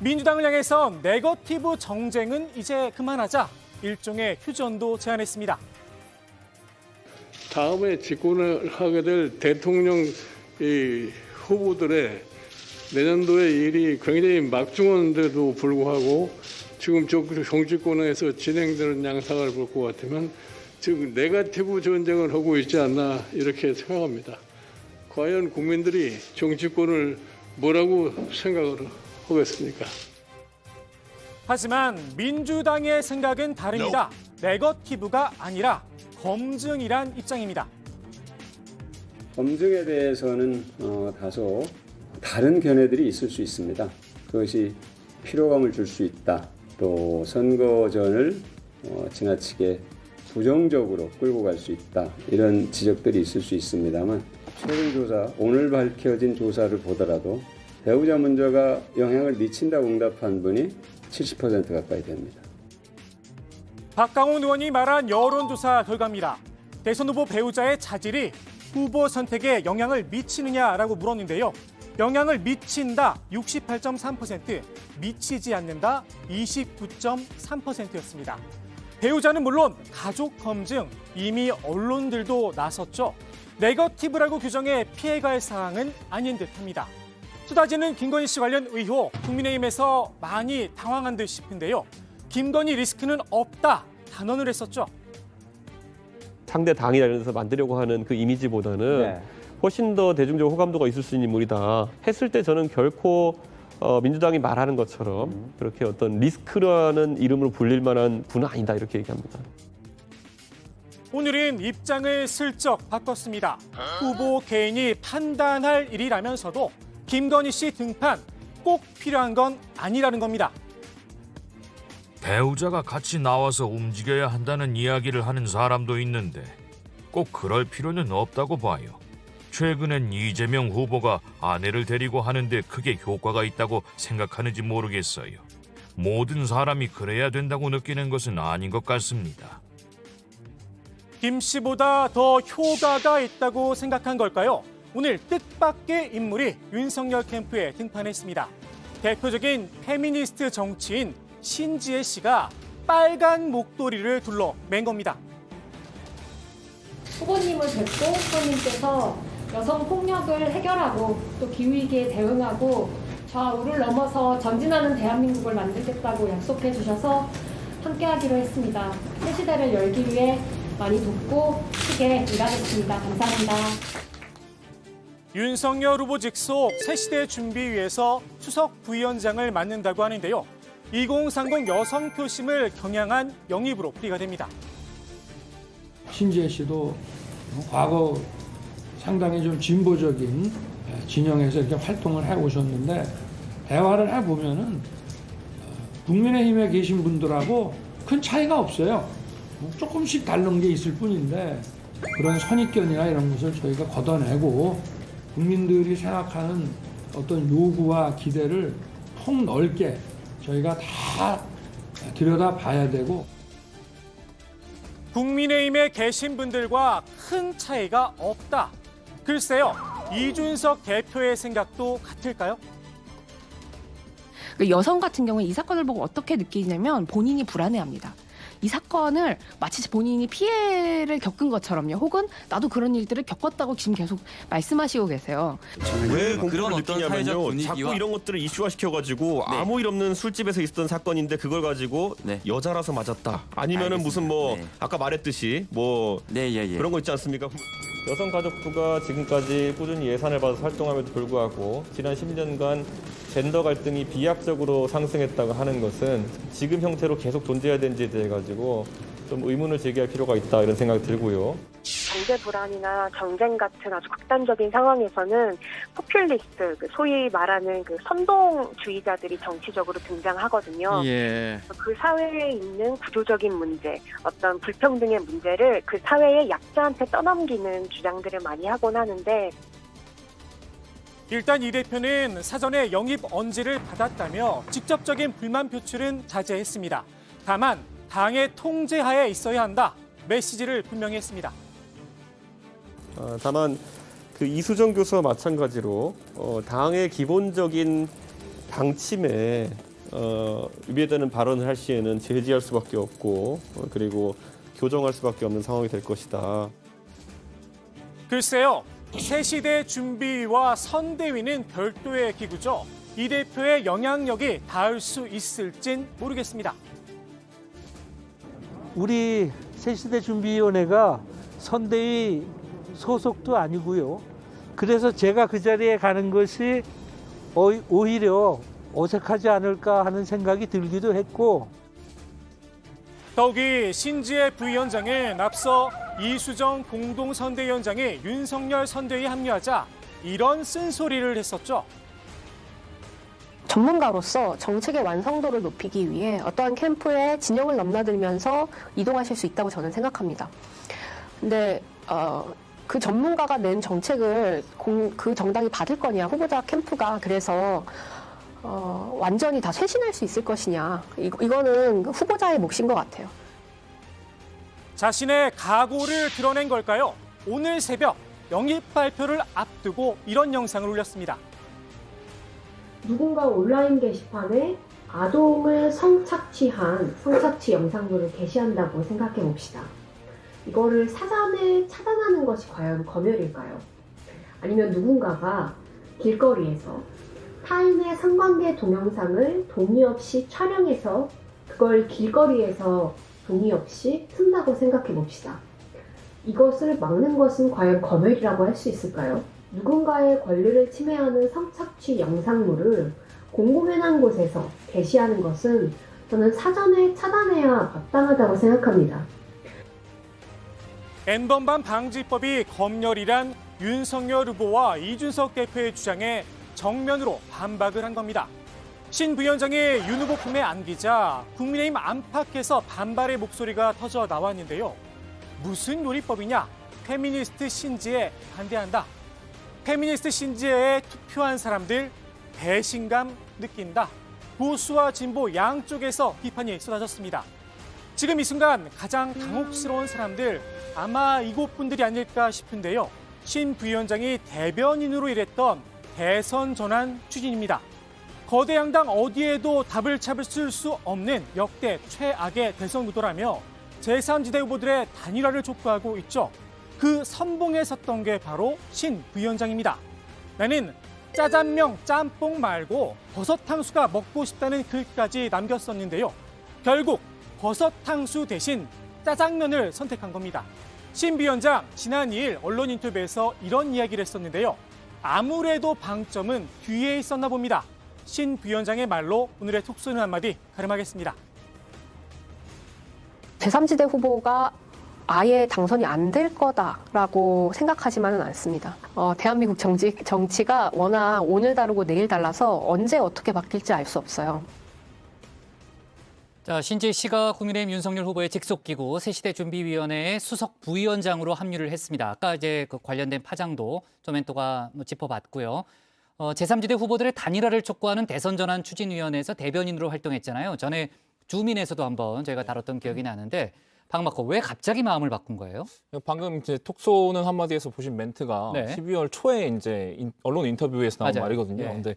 민주당을 향해서 네거티브 정쟁은 이제 그만하자, 일종의 휴전도 제안했습니다. 다음에 집권을 하게 될 대통령 후보들의 내년도의 일이 굉장히 막중한데도 불구하고 지금 정치권에서 진행되는 양상을 볼 것 같으면 지금 네거티브 전쟁을 하고 있지 않나 이렇게 생각합니다. 과연 국민들이 정치권을 뭐라고 생각을 하겠습니까? 하지만 민주당의 생각은 다릅니다. 네거티브가 아니라 검증이란 입장입니다. 검증에 대해서는 다소 다른 견해들이 있을 수 있습니다. 그것이 피로감을 줄 수 있다. 또 선거전을 지나치게 부정적으로 끌고 갈 수 있다. 이런 지적들이 있을 수 있습니다만 최근 조사, 오늘 밝혀진 조사를 보더라도 배우자 문제가 영향을 미친다고 응답한 분이 70% 가까이 됩니다. 박강원 의원이 말한 여론조사 결과입니다. 대선 후보 배우자의 자질이 후보 선택에 영향을 미치느냐라고 물었는데요. 영향을 미친다 68.3%, 미치지 않는다 29.3%였습니다. 배우자는 물론 가족 검증, 이미 언론들도 나섰죠. 네거티브라고 규정해 피해갈 사항은 아닌 듯합니다. 쏟아지는 김건희 씨 관련 의혹, 국민의힘에서 많이 당황한 듯 싶은데요. 김건희 리스크는 없다 단언을 했었죠. 상대 당이라면서 만들려고 하는 그 이미지보다는 훨씬 더 대중적 호감도가 있을 수 있는 인물이다 했을 때 저는 결코 민주당이 말하는 것처럼 그렇게 어떤 리스크라는 이름으로 불릴 만한 분은 아니다 이렇게 얘기합니다. 오늘은 입장을 슬쩍 바꿨습니다. 후보 개인이 판단할 일이라면서도 김건희 씨 등판 꼭 필요한 건 아니라는 겁니다. 배우자가 같이 나와서 움직여야 한다는 이야기를 하는 사람도 있는데 꼭 그럴 필요는 없다고 봐요. 최근엔 이재명 후보가 아내를 데리고 하는데 크게 효과가 있다고 생각하는지 모르겠어요. 모든 사람이 그래야 된다고 느끼는 것은 아닌 것 같습니다. 김 씨보다 더 효과가 있다고 생각한 걸까요? 오늘 뜻밖의 인물이 윤석열 캠프에 등판했습니다. 대표적인 페미니스트 정치인 신지혜 씨가 빨간 목도리를 둘러 맨 겁니다. 후보님을 뵙고 후보님께서 여성 폭력을 해결하고 또 기후위기에 대응하고 좌우를 넘어서 전진하는 대한민국을 만들겠다고 약속해 주셔서 함께하기로 했습니다. 새 시대를 열기 위해 많이 돕고 크게 일하겠습니다. 감사합니다. 윤석열 후보 직속 새시대 준비위에서 수석 부위원장을 맡는다고 하는데요. 2030 여성 표심을 겨냥한 영입으로 풀이가 됩니다. 신지혜 씨도 과거 상당히 좀 진보적인 진영에서 이렇게 활동을 해 오셨는데 대화를 해 보면은 국민의힘에 계신 분들하고 큰 차이가 없어요. 조금씩 다른 게 있을 뿐인데 그런 선입견이나 이런 것을 저희가 걷어내고 국민들이 생각하는 어떤 요구와 기대를 폭넓게 저희가 다 들여다봐야 되고 국민의힘에 계신 분들과 큰 차이가 없다. 글쎄요, 이준석 대표의 생각도 같을까요? 여성 같은 경우에 이 사건을 보고 어떻게 느끼냐면 본인이 불안해합니다. 이 사건을 마치 본인이 피해를 겪은 것처럼요. 혹은 나도 그런 일들을 겪었다고 지금 계속 말씀하시고 계세요. 왜 그런 어떤 사회적 분위기와 자꾸 이런 것들을 이슈화 시켜가지고 아무 일 없는 술집에서 있었던 사건인데 그걸 가지고 여자라서 맞았다. 아니면은 무슨 뭐 아까 말했듯이 뭐 그런 거 있지 않습니까? 여성가족부가 지금까지 꾸준히 예산을 받아서 활동함에도 불구하고 지난 10년간 젠더 갈등이 비약적으로 상승했다고 하는 것은 지금 형태로 계속 존재해야 되는지에 대해 가지고 좀 의문을 제기할 필요가 있다 이런 생각이 들고요. 경제 불안이나 전쟁 같은 아주 극단적인 상황에서는 포퓰리스트, 소위 말하는 그 선동주의자들이 정치적으로 등장하거든요. 그 사회에 있는 구조적인 문제, 어떤 불평등의 문제를 그 사회의 약자한테 떠넘기는 주장들을 많이 하곤 하는데 일단 이 대표는 사전에 영입 언지를 받았다며 직접적인 불만 표출은 자제했습니다. 다만 당의 통제하에 있어야 한다. 메시지를 분명히 했습니다. 다만 그 이수정 교수와 마찬가지로 당의 기본적인 방침에 위배되는 발언을 할 시에는 제지할 수밖에 없고 그리고 교정할 수밖에 없는 상황이 될 것이다. 글쎄요. 새시대 준비위와 선대위는 별도의 기구죠. 이 대표의 영향력이 닿을 수 있을진 모르겠습니다. 우리 새시대 준비위원회가 선대위 소속도 아니고요. 그래서 제가 그 자리에 가는 것이 오히려 어색하지 않을까 하는 생각이 들기도 했고. 더욱이 신지혜 부위원장은 앞서 이수정 공동선대위원장이 윤석열 선대위에 합류하자 이런 쓴소리를 했었죠. 전문가로서 정책의 완성도를 높이기 위해 어떠한 캠프에 진영을 넘나들면서 이동하실 수 있다고 저는 생각합니다. 근데 그 전문가가 낸 정책을 그 정당이 받을 거냐, 후보자 캠프가 그래서 완전히 다 쇄신할 수 있을 것이냐, 이거는 후보자의 몫인 것 같아요. 자신의 각오를 드러낸 걸까요? 오늘 새벽 영입 발표를 앞두고 이런 영상을 올렸습니다. 누군가 온라인 게시판에 아동을 성착취한 성착취 영상물을 게시한다고 생각해 봅시다. 이거를 사전에 차단하는 것이 과연 검열일까요? 아니면 누군가가 길거리에서 타인의 성관계 동영상을 동의 없이 촬영해서 그걸 길거리에서 동의 없이 튼다고 생각해 봅시다. 이것을 막는 것은 과연 검열이라고 할 수 있을까요? 누군가의 권리를 침해하는 성착취 영상물을 공공연한 곳에서 게시하는 것은 저는 사전에 차단해야 마땅하다고 생각합니다. N번방 방지법이 검열이란 윤석열 후보와 이준석 대표의 주장에 정면으로 반박을 한 겁니다. 신 부위원장이 윤 후보 품에 안기자 국민의힘 안팎에서 반발의 목소리가 터져 나왔는데요. 무슨 요리법이냐? 페미니스트 신지에 반대한다. 페미니스트 신지에 투표한 사람들 배신감 느낀다. 보수와 진보 양쪽에서 비판이 쏟아졌습니다. 지금 이 순간 가장 당혹스러운 사람들 아마 이곳 분들이 아닐까 싶은데요. 신 부위원장이 대변인으로 일했던 대선 전환 추진입니다. 거대 양당 어디에도 답을 찾을 수 없는 역대 최악의 대선 구도라며 제3지대 후보들의 단일화를 촉구하고 있죠. 그 선봉에 섰던 게 바로 신 부위원장입니다. 나는 짜장면, 짬뽕 말고 버섯탕수가 먹고 싶다는 글까지 남겼었는데요. 결국 버섯탕수 대신 짜장면을 선택한 겁니다. 신 부위원장 지난 2일 언론 인터뷰에서 이런 이야기를 했었는데요. 아무래도 방점은 뒤에 있었나 봅니다. 신 부위원장의 말로 오늘의 톡소는 한마디 가름하겠습니다. 제3지대 후보가 아예 당선이 안 될 거다라고 생각하지만은 않습니다. 대한민국 정치가 워낙 오늘 다르고 내일 달라서 언제 어떻게 바뀔지 알 수 없어요. 자, 신재 씨가 국민의힘 윤석열 후보의 직속기구 새시대 준비위원회의 수석 부위원장으로 합류를 했습니다. 아까 이제 그 관련된 파장도 조멘토가 짚어봤고요. 제3지대 후보들의 단일화를 촉구하는 대선 전환 추진위원회에서 대변인으로 활동했잖아요. 전에 주민에서도 한번 저희가 다뤘던 기억이 나는데 박마코, 왜 갑자기 마음을 바꾼 거예요? 방금 이제 톡소는 한마디에서 보신 멘트가 네. 12월 초에 이제 언론 인터뷰에서 나온 맞아요. 말이거든요. 예. 근데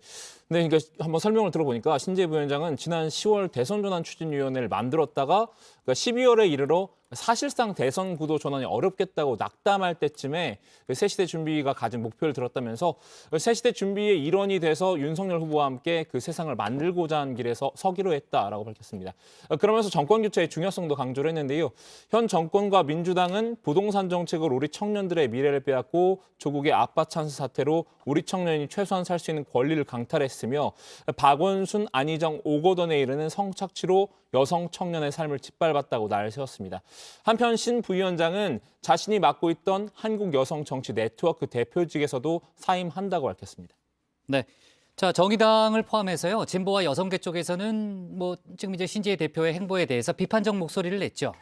그러니까 한번 설명을 들어보니까 신재 부위원장은 지난 10월 대선 전환 추진위원회를 만들었다가 그러니까 12월에 이르러 사실상 대선 구도 전환이 어렵겠다고 낙담할 때쯤에 새시대 준비가 가진 목표를 들었다면서 새시대 준비의 일원이 돼서 윤석열 후보와 함께 그 세상을 만들고자 하는 길에서 서기로 했다라고 밝혔습니다. 그러면서 정권 교체의 중요성도 강조를 했는데요. 현 정권과 민주당은 부동산 정책으로 우리 청년들의 미래를 빼앗고 조국의 아빠 찬스 사태로 우리 청년이 최소한 살 수 있는 권리를 강탈했으며 박원순, 안희정, 오거돈에 이르는 성착취로 여성 청년의 삶을 짓밟았다고 날을 세웠습니다. 한편 신 부위원장은 자신이 맡고 있던 한국 여성 정치 네트워크 대표직에서도 사임한다고 밝혔습니다. 네. 자, 정의당을 포함해서요. 진보와 여성계 쪽에서는 지금 이제 신재 대표의 행보에 대해서 비판적 목소리를 냈죠.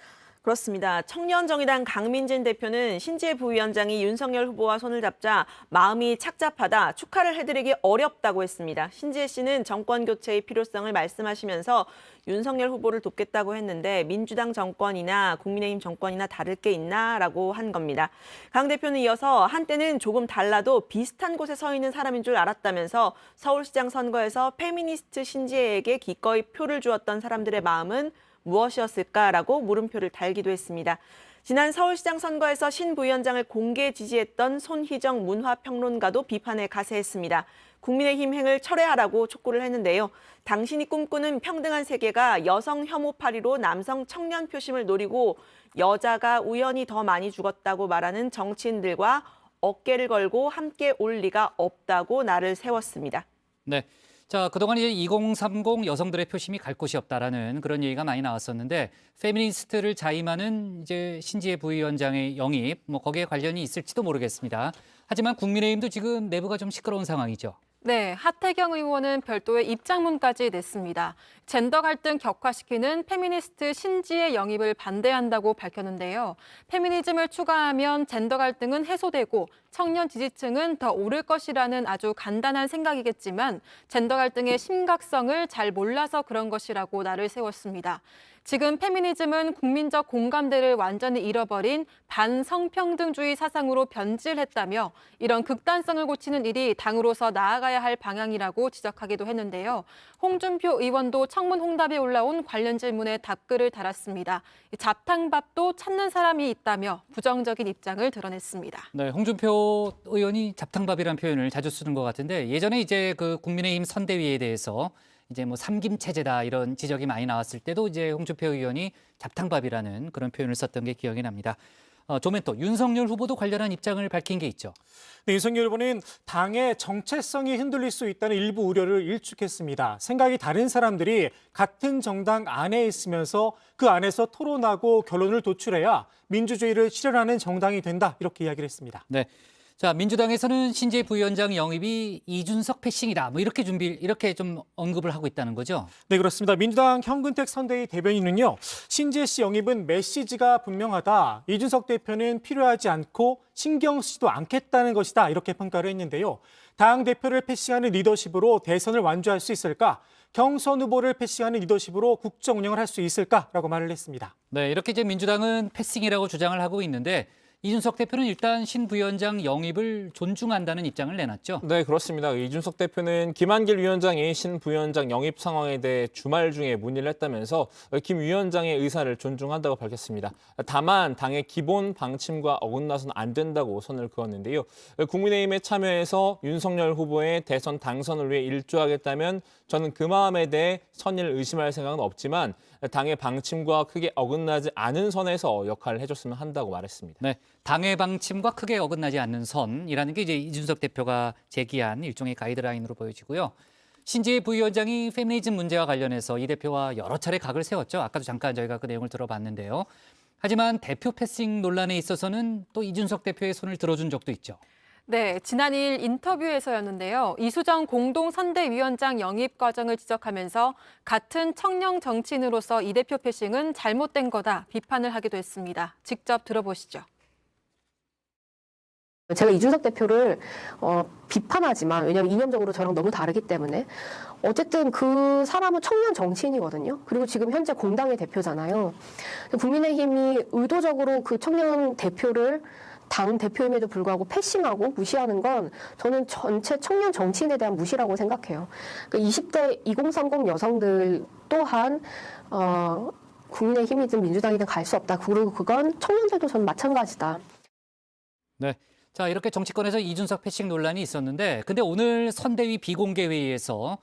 그렇습니다. 청년정의당 강민진 대표는 신재 부위원장이 윤석열 후보와 손을 잡자 마음이 착잡하다, 축하를 해드리기 어렵다고 했습니다. 신재 씨는 정권 교체의 필요성을 말씀하시면서 윤석열 후보를 돕겠다고 했는데 민주당 정권이나 국민의힘 정권이나 다를 게 있나라고 한 겁니다. 강 대표는 이어서 한때는 조금 달라도 비슷한 곳에 서 있는 사람인 줄 알았다면서 서울시장 선거에서 페미니스트 신재에게 기꺼이 표를 주었던 사람들의 마음은 무엇이었을까라고 물음표를 달기도 했습니다. 지난 서울시장 선거에서 신 부위원장을 공개 지지했던 손희정 문화평론가도 비판에 가세했습니다. 국민의힘 행을 철회하라고 촉구를 했는데요. 당신이 꿈꾸는 평등한 세계가 여성 혐오 파리로 남성 청년 표심을 노리고 여자가 우연히 더 많이 죽었다고 말하는 정치인들과 어깨를 걸고 함께 올 리가 없다고 날을 세웠습니다. 네. 자, 그동안 이제 2030 여성들의 표심이 갈 곳이 없다라는 그런 얘기가 많이 나왔었는데 페미니스트를 자임하는 이제 신재 부위원장의 영입, 거기에 관련이 있을지도 모르겠습니다. 하지만 국민의힘도 지금 내부가 좀 시끄러운 상황이죠. 네, 하태경 의원은 별도의 입장문까지 냈습니다. 젠더 갈등 격화시키는 페미니스트 신지의 영입을 반대한다고 밝혔는데요. 페미니즘을 추가하면 젠더 갈등은 해소되고 청년 지지층은 더 오를 것이라는 아주 간단한 생각이겠지만 젠더 갈등의 심각성을 잘 몰라서 그런 것이라고 날을 세웠습니다. 지금 페미니즘은 국민적 공감대를 완전히 잃어버린 반성평등주의 사상으로 변질했다며 이런 극단성을 고치는 일이 당으로서 나아가야 할 방향이라고 지적하기도 했는데요. 홍준표 의원도 청문 홍답에 올라온 관련 질문에 답글을 달았습니다. 잡탕밥도 찾는 사람이 있다며 부정적인 입장을 드러냈습니다. 네, 홍준표 의원이 잡탕밥이라는 표현을 자주 쓰는 것 같은데 예전에 이제 그 국민의힘 선대위에 대해서 이제 삼김 체제다 이런 지적이 많이 나왔을 때도 이제 홍준표 의원이 잡탕밥이라는 그런 표현을 썼던 게 기억이 납니다. 조멘토, 윤석열 후보도 관련한 입장을 밝힌 게 있죠. 네, 윤석열 후보는 당의 정체성이 흔들릴 수 있다는 일부 우려를 일축했습니다. 생각이 다른 사람들이 같은 정당 안에 있으면서 그 안에서 토론하고 결론을 도출해야 민주주의를 실현하는 정당이 된다 이렇게 이야기를 했습니다. 네. 자, 민주당에서는 신재 부위원장 영입이 이준석 패싱이다. 이렇게 좀 언급을 하고 있다는 거죠. 네, 그렇습니다. 민주당 현근택 선대위 대변인은요. 신재 씨 영입은 메시지가 분명하다. 이준석 대표는 필요하지 않고 신경 쓰지도 않겠다는 것이다. 이렇게 평가를 했는데요. 당 대표를 패싱하는 리더십으로 대선을 완주할 수 있을까? 경선 후보를 패싱하는 리더십으로 국정 운영을 할 수 있을까라고 말을 했습니다. 네, 이렇게 이제 민주당은 패싱이라고 주장을 하고 있는데 이준석 대표는 일단 신 부위원장 영입을 존중한다는 입장을 내놨죠. 네, 그렇습니다. 이준석 대표는 김한길 위원장이 신 부위원장 영입 상황에 대해 주말 중에 문의를 했다면서 김 위원장의 의사를 존중한다고 밝혔습니다. 다만 당의 기본 방침과 어긋나서는 안 된다고 선을 그었는데요. 국민의힘에 참여해서 윤석열 후보의 대선 당선을 위해 일조하겠다면 저는 그 마음에 대해 선의를 의심할 생각은 없지만 당의 방침과 크게 어긋나지 않은 선에서 역할을 해줬으면 한다고 말했습니다. 네, 당의 방침과 크게 어긋나지 않는 선이라는 게 이제 이준석 대표가 제기한 일종의 가이드라인으로 보여지고요. 신지혜 부위원장이 페미니즘 문제와 관련해서 이 대표와 여러 차례 각을 세웠죠. 아까도 잠깐 저희가 그 내용을 들어봤는데요. 하지만 대표 패싱 논란에 있어서는 또 이준석 대표의 손을 들어준 적도 있죠. 네, 지난 2일 인터뷰에서였는데요. 이수정 공동선대위원장 영입 과정을 지적하면서 같은 청년 정치인으로서 이 대표 패싱은 잘못된 거다 비판을 하기도 했습니다. 직접 들어보시죠. 제가 이준석 대표를 비판하지만 왜냐하면 이념적으로 저랑 너무 다르기 때문에 어쨌든 그 사람은 청년 정치인이거든요. 그리고 지금 현재 공당의 대표잖아요. 국민의힘이 의도적으로 그 청년 대표를 당 대표임에도 불구하고 패싱하고 무시하는 건 저는 전체 청년 정치인에 대한 무시라고 생각해요. 그러니까 20대 2030 여성들 또한 국민의힘이든 민주당이든 갈 수 없다. 그리고 그건 청년들도 저는 마찬가지다. 네. 자, 이렇게 정치권에서 이준석 패싱 논란이 있었는데 근데 오늘 선대위 비공개 회의에서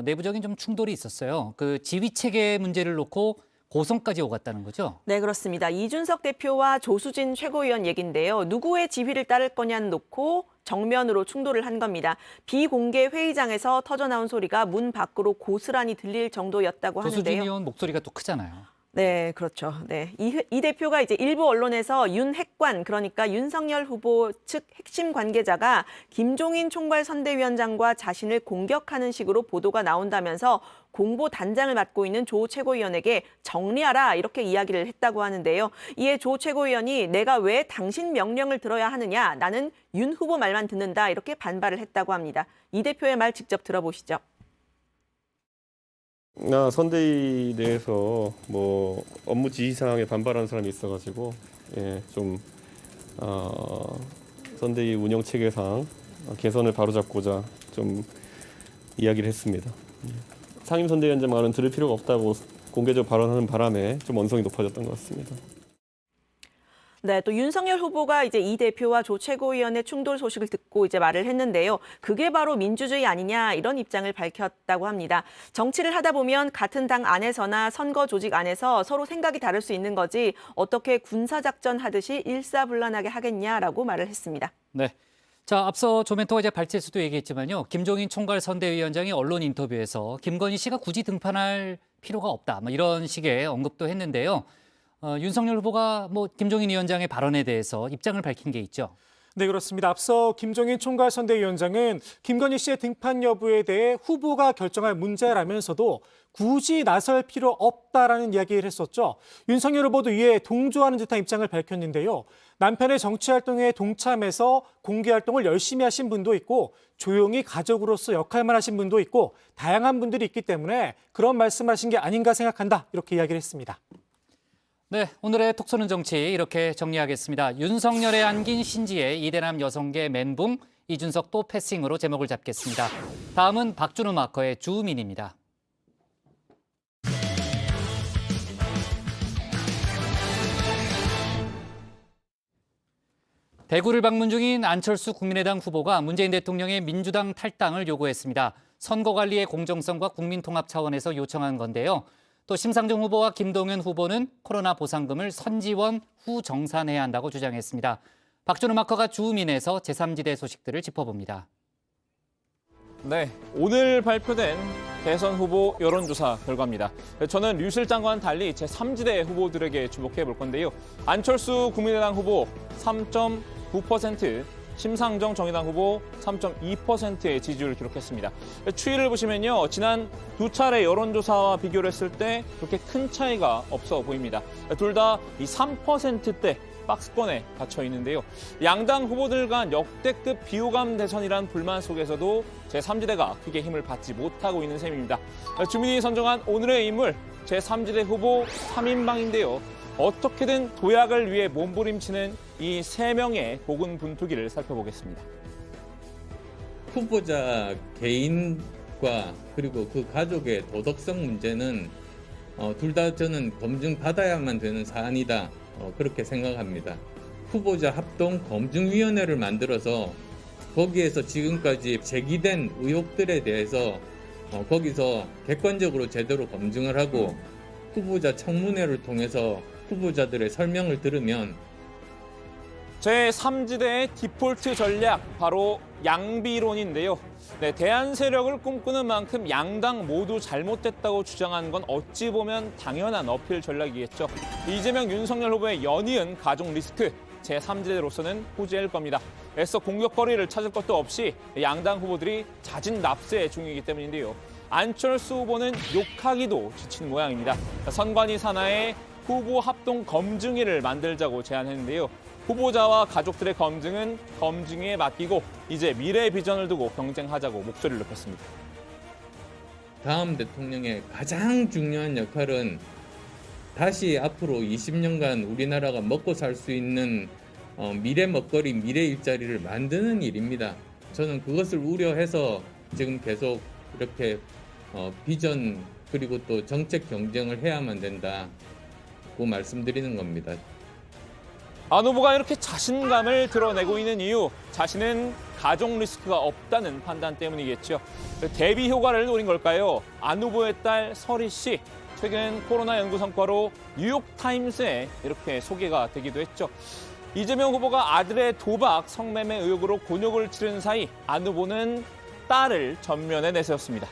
내부적인 좀 충돌이 있었어요. 그 지휘 체계 문제를 놓고 고성까지 오갔다는 거죠? 네, 그렇습니다. 이준석 대표와 조수진 최고위원 얘긴데요. 누구의 지휘를 따를 거냐는 놓고 정면으로 충돌을 한 겁니다. 비공개 회의장에서 터져나온 소리가 문 밖으로 고스란히 들릴 정도였다고 하는데요. 조수진 의원 목소리가 또 크잖아요. 네, 그렇죠. 네, 이 대표가 이제 일부 언론에서 윤핵관, 그러니까 윤석열 후보 측 핵심 관계자가 김종인 총괄선대위원장과 자신을 공격하는 식으로 보도가 나온다면서 공보 단장을 맡고 있는 조 최고위원에게 정리하라 이렇게 이야기를 했다고 하는데요. 이에 조 최고위원이 내가 왜 당신 명령을 들어야 하느냐, 나는 윤 후보 말만 듣는다 이렇게 반발을 했다고 합니다. 이 대표의 말 직접 들어보시죠. 선대위 내에서 뭐 업무 지시사항에 반발하는 사람이 있어가지고 좀 선대위 운영 체계상 개선을 바로잡고자 좀 이야기를 했습니다. 상임 선대위원장 말은 들을 필요가 없다고 공개적으로 발언하는 바람에 좀 언성이 높아졌던 것 같습니다. 네, 또 윤석열 후보가 이제 이 대표와 조 최고위원의 충돌 소식을 듣고 이제 말을 했는데요. 그게 바로 민주주의 아니냐 이런 입장을 밝혔다고 합니다. 정치를 하다 보면 같은 당 안에서나 선거 조직 안에서 서로 생각이 다를 수 있는 거지 어떻게 군사작전 하듯이 일사불란하게 하겠냐라고 말을 했습니다. 네. 자, 앞서 조멘토가 이제 발제에서도 얘기했지만요. 김종인 총괄선대위원장이 언론 인터뷰에서 김건희 씨가 굳이 등판할 필요가 없다. 뭐 이런 식의 언급도 했는데요. 윤석열 후보가 뭐 김종인 위원장의 발언에 대해서 입장을 밝힌 게 있죠. 네, 그렇습니다. 앞서 김종인 총괄선대위원장은 김건희 씨의 등판 여부에 대해 후보가 결정할 문제라면서도 굳이 나설 필요 없다라는 이야기를 했었죠. 윤석열 후보도 이에 동조하는 듯한 입장을 밝혔는데요. 남편의 정치활동에 동참해서 공개활동을 열심히 하신 분도 있고 조용히 가족으로서 역할만 하신 분도 있고 다양한 분들이 있기 때문에 그런 말씀하신 게 아닌가 생각한다. 이렇게 이야기를 했습니다. 네, 오늘의 톡 쏘는 정치 이렇게 정리하겠습니다. 윤석열에 안긴 신지의 이대남 여성계 멘붕, 이준석 또 패싱으로 제목을 잡겠습니다. 다음은 박준우 마커의 주민입니다. 대구를 방문 중인 안철수 국민의당 후보가 문재인 대통령의 민주당 탈당을 요구했습니다. 선거관리의 공정성과 국민통합 차원에서 요청한 건데요. 또 심상정 후보와 김동연 후보는 코로나 보상금을 선지원 후 정산해야 한다고 주장했습니다. 박준우 마커가 주민에서 제3지대 소식들을 짚어봅니다. 네, 오늘 발표된 대선 후보 여론조사 결과입니다. 저는 류 실장과는 달리 제3지대 후보들에게 주목해 볼 건데요. 안철수 국민의당 후보 3.9%, 심상정 정의당 후보 3.2%의 지지율을 기록했습니다. 추이를 보시면요, 지난 두 차례 여론조사와 비교를 했을 때 그렇게 큰 차이가 없어 보입니다. 둘 다 이 3%대 박스권에 갇혀 있는데요. 양당 후보들 간 역대급 비호감 대선이란 불만 속에서도 제3지대가 크게 힘을 받지 못하고 있는 셈입니다. 주민이 선정한 오늘의 인물, 제3지대 후보 3인방인데요. 어떻게든 도약을 위해 몸부림치는 이 3명의 고군분투기를 살펴보겠습니다. 후보자 개인과 그리고 그 가족의 도덕성 문제는 둘 다 저는 검증받아야만 되는 사안이다. 그렇게 생각합니다. 후보자 합동 검증위원회를 만들어서 거기에서 지금까지 제기된 의혹들에 대해서 거기서 객관적으로 제대로 검증을 하고 후보자 청문회를 통해서 후보자들의 설명을 들으면 제3지대의 디폴트 전략, 바로 양비론인데요. 네, 대안 세력을 꿈꾸는 만큼 양당 모두 잘못됐다고 주장하는 건 어찌 보면 당연한 어필 전략이겠죠. 이재명, 윤석열 후보의 연이은 가족 리스크, 제3지대로서는 호재일 겁니다. 애써 공격거리를 찾을 것도 없이 양당 후보들이 자진 납세 중이기 때문인데요. 안철수 후보는 욕하기도 지친 모양입니다. 선관위 산하에 후보 합동 검증위를 만들자고 제안했는데요. 후보자와 가족들의 검증은 검증위에 맡기고 이제 미래 비전을 두고 경쟁하자고 목소리를 높였습니다. 다음 대통령의 가장 중요한 역할은 다시 앞으로 20년간 우리나라가 먹고 살 수 있는 미래 먹거리, 미래 일자리를 만드는 일입니다. 저는 그것을 우려해서 지금 계속 이렇게 비전 그리고 또 정책 경쟁을 해야만 된다고 말씀드리는 겁니다. 안 후보가 이렇게 자신감을 드러내고 있는 이유, 자신은 가족 리스크가 없다는 판단 때문이겠죠. 대비 효과를 노린 걸까요? 안 후보의 딸 설희 씨, 최근 코로나 연구 성과로 뉴욕타임스에 이렇게 소개가 되기도 했죠. 이재명 후보가 아들의 도박, 성매매 의혹으로 곤욕을 치른 사이 안 후보는 딸을 전면에 내세웠습니다.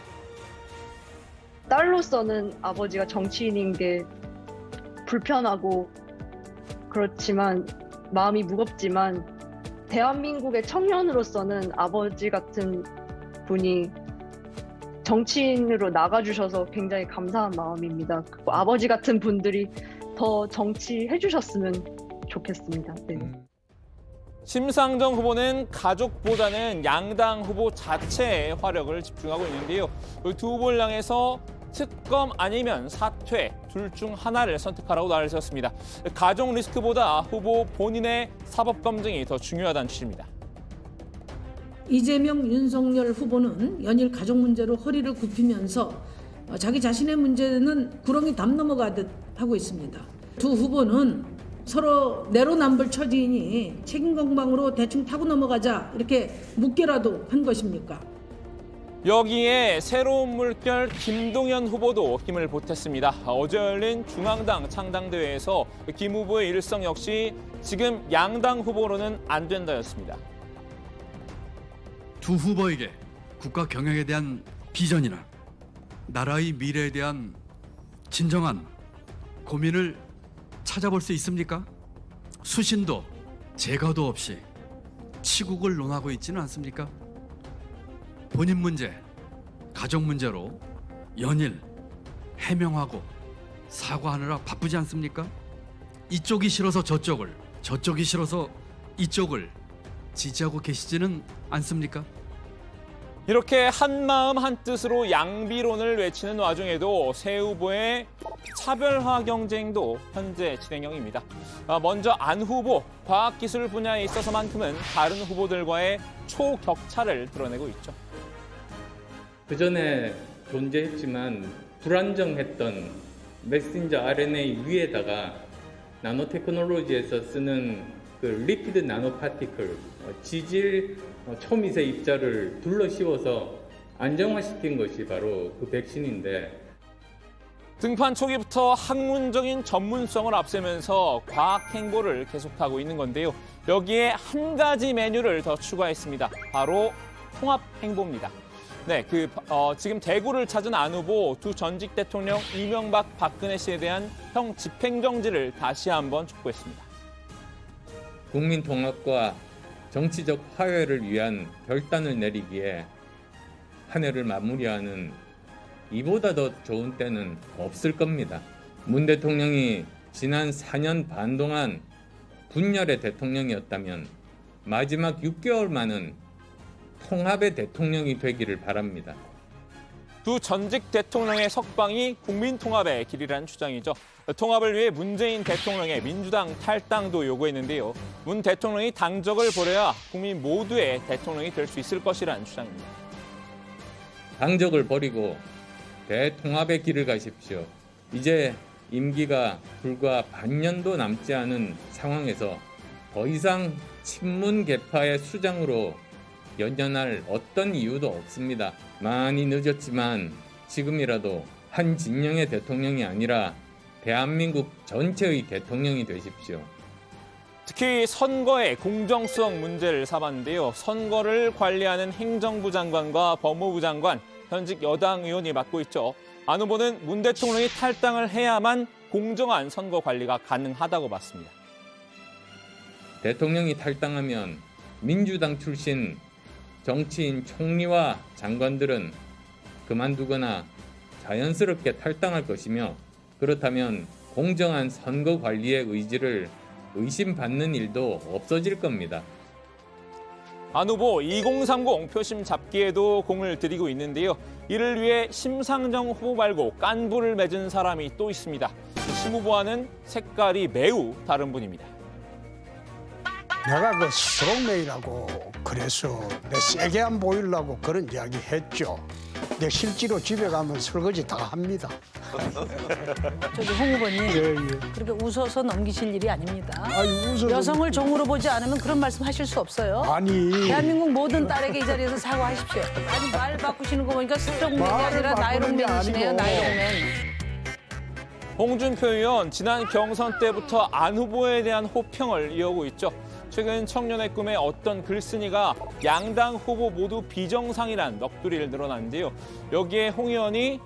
딸로서는 아버지가 정치인인 게 불편하고 그렇지만 마음이 무겁지만 대한민국의 청년으로서는 아버지 같은 분이 정치인으로 나가주셔서 굉장히 감사한 마음입니다. 아버지 같은 분들이 더 정치해 주셨으면 좋겠습니다. 네. 심상정 후보는 가족보다는 양당 후보 자체에 화력을 집중하고 있는데요. 두 후보를 향해서 특검 아니면 사퇴 둘 중 하나를 선택하라고 나를 세웠습니다. 가족 리스크보다 후보 본인의 사법 검증이 더 중요하다는 취지입니다. 이재명, 윤석열 후보는 연일 가족 문제로 허리를 굽히면서 자기 자신의 문제는 구렁이 담 넘어가듯 하고 있습니다. 두 후보는 서로 내로남불 처지이니 책임 공방으로 대충 타고 넘어가자 이렇게 묻게라도 한 것입니까? 여기에 새로운 물결 김동연 후보도 힘을 보탰습니다. 어제 열린 중앙당 창당대회에서 김 후보의 일성 역시 지금 양당 후보로는 안 된다였습니다. 두 후보에게 국가 경영에 대한 비전이나 나라의 미래에 대한 진정한 고민을 찾아볼 수 있습니까? 수신도 제거도 없이 치국을 논하고 있지는 않습니까? 본인 문제, 가족 문제로 연일 해명하고 사과하느라 바쁘지 않습니까? 이쪽이 싫어서 저쪽을, 저쪽이 싫어서 이쪽을 지지하고 계시지는 않습니까? 이렇게 한마음 한뜻으로 양비론을 외치는 와중에도 새 후보의 차별화 경쟁도 현재 진행형입니다. 먼저 안 후보, 과학기술 분야에 있어서만큼은 다른 후보들과의 초격차를 드러내고 있죠. 그전에 존재했지만 불안정했던 메신저 RNA 위에다가 나노테크놀로지에서 쓰는 그 리피드 나노파티클, 지질 초미세 입자를 둘러 씌워서 안정화시킨 것이 바로 그 백신인데, 등판 초기부터 학문적인 전문성을 앞세면서 과학 행보를 계속하고 있는 건데요. 여기에 한 가지 메뉴를 더 추가했습니다. 바로 통합 행보입니다. 네, 지금 대구를 찾은 안 후보, 두 전직 대통령 이명박, 박근혜 씨에 대한 형 집행정지를 다시 한번 촉구했습니다. 국민 통합과 정치적 화해를 위한 결단을 내리기에 한 해를 마무리하는 이보다 더 좋은 때는 없을 겁니다. 문 대통령이 지난 4년 반 동안 분열의 대통령이었다면 마지막 6개월만은 통합의 대통령이 되기를 바랍니다. 두 전직 대통령의 석방이 국민 통합의 길이라는 주장이죠. 통합을 위해 문재인 대통령의 민주당 탈당도 요구했는데요. 문 대통령이 당적을 버려야 국민 모두의 대통령이 될 수 있을 것이라는 주장입니다. 당적을 버리고 대통합의 길을 가십시오. 이제 임기가 불과 반년도 남지 않은 상황에서 더 이상 친문 계파의 수장으로 연연할 어떤 이유도 없습니다. 많이 늦었지만 지금이라도 한 진영의 대통령이 아니라 대한민국 전체의 대통령이 되십시오. 특히 선거의 공정성 문제를 삼았는데요. 선거를 관리하는 행정부 장관과 법무부 장관, 현직 여당 의원이 맡고 있죠. 안 후보는 문 대통령이 탈당을 해야만 공정한 선거 관리가 가능하다고 봤습니다. 대통령이 탈당하면 민주당 출신 정치인 총리와 장관들은 그만두거나 자연스럽게 탈당할 것이며, 그렇다면 공정한 선거 관리의 의지를 의심받는 일도 없어질 겁니다. 안 후보 2030 표심 잡기에도 공을 들이고 있는데요. 이를 위해 심상정 후보 말고 깐부를 맺은 사람이 또 있습니다. 심 후보와는 색깔이 매우 다른 분입니다. 내가 그 스트롱맨이라고 그래서 내 세게 안 보이려고 그런 이야기 했죠. 근데 실제로 집에 가면 설거지 다 합니다. 저기 홍 후보님, 그렇게 웃어서 넘기실 일이 아닙니다. 여성을 종으로 보지 않으면 그런 말씀 하실 수 없어요. 아니. 대한민국 모든 딸에게 이 자리에서 사과하십시오. 아니, 말 바꾸시는 거 보니까 스트롱맨이 아니라 나이롱맨이시네요, 나이롱맨. 홍준표 의원, 지난 경선 때부터 안 후보에 대한 호평을 이어오고 있죠. 최근 청년의 꿈에 어떤 글쓴이가 양당 후보 모두 비정상이란 넋두리를 늘어났는데요. 여기에 홍 의원이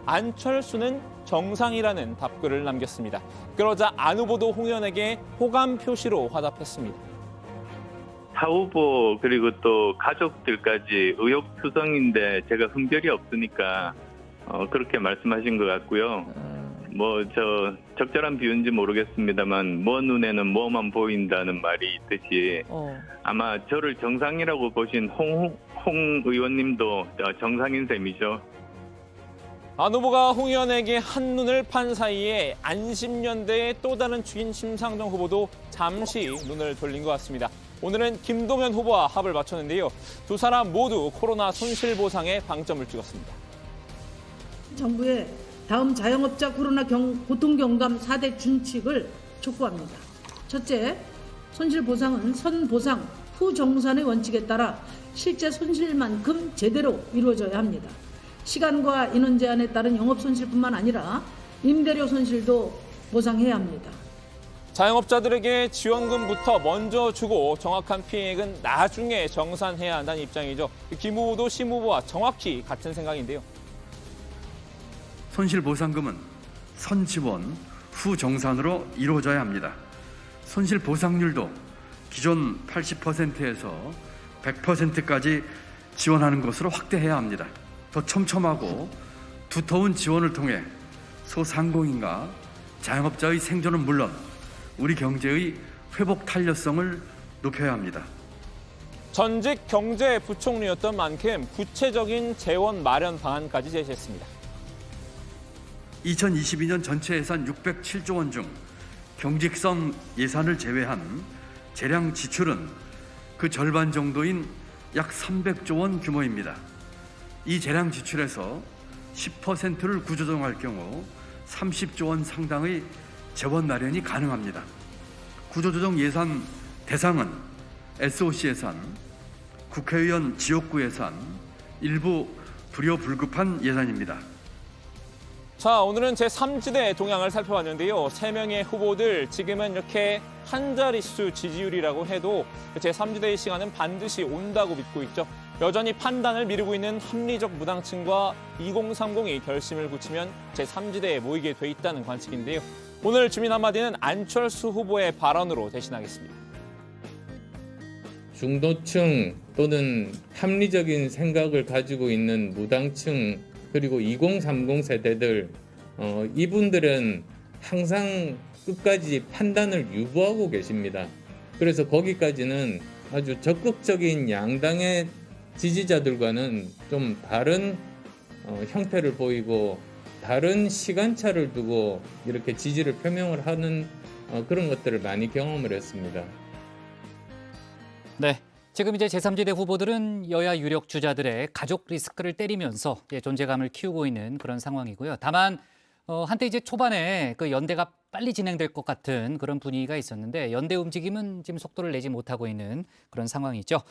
안철수는 정상이라는 답글을 남겼습니다. 그러자 안 후보도 홍 의원에게 호감 표시로 화답했습니다. 타 후보 그리고 또 가족들까지 의혹투성인데 제가 흥결이 없으니까 그렇게 말씀하신 것 같고요. 적절한 비유인지 모르겠습니다만 뭐 눈에는 뭐만 보인다는 말이 있듯이 아마 저를 정상이라고 보신 홍 의원님도 정상인 셈이죠. 안 후보가 홍 의원에게 한눈을 판 사이에 안심연대의 또 다른 축인 심상정 후보도 잠시 눈을 돌린 것 같습니다. 오늘은 김동연 후보와 합을 맞췄는데요. 두 사람 모두 코로나 손실보상에 방점을 찍었습니다. 정부의 다음 자영업자 코로나 고통경감 4대 준칙을 촉구합니다. 첫째, 손실보상은 선보상, 후정산의 원칙에 따라 실제 손실만큼 제대로 이루어져야 합니다. 시간과 인원 제한에 따른 영업 손실뿐만 아니라 임대료 손실도 보상해야 합니다. 자영업자들에게 지원금부터 먼저 주고 정확한 피해액은 나중에 정산해야 한다는 입장이죠. 김 후보도 심 후보와 정확히 같은 생각인데요. 손실보상금은 선지원, 후정산으로 이루어져야 합니다. 손실보상률도 기존 80%에서 100%까지 지원하는 것으로 확대해야 합니다. 더 촘촘하고 두터운 지원을 통해 소상공인과 자영업자의 생존은 물론 우리 경제의 회복 탄력성을 높여야 합니다. 전직 경제부총리였던 만큼 구체적인 재원 마련 방안까지 제시했습니다. 2022년 전체 예산 607조 원 중 경직성 예산을 제외한 재량 지출은 그 절반 정도인 약 300조 원 규모입니다. 이 재량 지출에서 10%를 구조조정할 경우 30조 원 상당의 재원 마련이 가능합니다. 구조조정 예산 대상은 SOC 예산, 국회의원 지역구 예산, 일부 불효불급한 예산입니다. 자, 오늘은 제3지대 동향을 살펴봤는데요. 3명의 후보들 지금은 이렇게 한 자릿수 지지율이라고 해도 제3지대의 시간은 반드시 온다고 믿고 있죠. 여전히 판단을 미루고 있는 합리적 무당층과 2030이 결심을 굳히면 제3지대에 모이게 돼 있다는 관측인데요. 오늘 주민 한마디는 안철수 후보의 발언으로 대신하겠습니다. 중도층 또는 합리적인 생각을 가지고 있는 무당층 그리고 2030 세대들 이분들은 항상 끝까지 판단을 유보하고 계십니다. 그래서 거기까지는 아주 적극적인 양당의 지지자들과는 좀 다른 형태를 보이고 다른 시간차를 두고 이렇게 지지를 표명을 하는 그런 것들을 많이 경험을 했습니다. 네. 지금 이제 제3지대 후보들은 여야 유력 주자들의 가족 리스크를 때리면서 존재감을 키우고 있는 그런 상황이고요. 다만 한때 이제 초반에 그 연대가 빨리 진행될 것 같은 그런 분위기가 있었는데 연대 움직임은 지금 속도를 내지 못하고 있는 그런 상황이죠.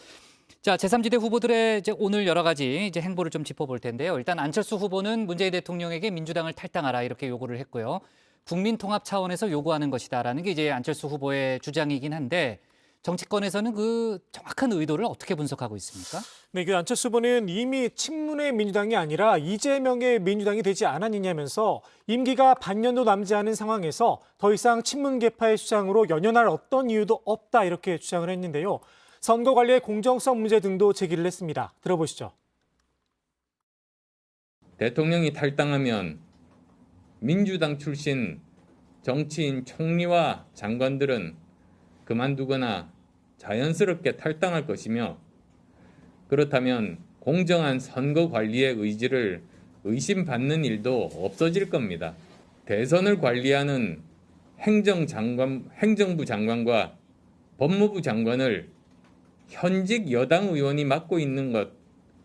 자, 제3지대 후보들의 이제 오늘 여러 가지 이제 행보를 좀 짚어볼 텐데요. 일단 안철수 후보는 문재인 대통령에게 민주당을 탈당하라 이렇게 요구를 했고요. 국민 통합 차원에서 요구하는 것이다라는 게 이제 안철수 후보의 주장이긴 한데 정치권에서는 그 정확한 의도를 어떻게 분석하고 있습니까? 네, 그 안철수 후보는 이미 친문의 민주당이 아니라 이재명의 민주당이 되지 않았느냐면서 임기가 반년도 남지 않은 상황에서 더 이상 친문 계파의 주장으로 연연할 어떤 이유도 없다 이렇게 주장을 했는데요. 선거 관리의 공정성 문제 등도 제기를 했습니다. 들어보시죠. 대통령이 탈당하면 민주당 출신 정치인 총리와 장관들은 그만두거나 자연스럽게 탈당할 것이며 그렇다면 공정한 선거 관리의 의지를 의심받는 일도 없어질 겁니다. 대선을 관리하는 행정부 장관과 법무부 장관을 현직 여당 의원이 맡고 있는 것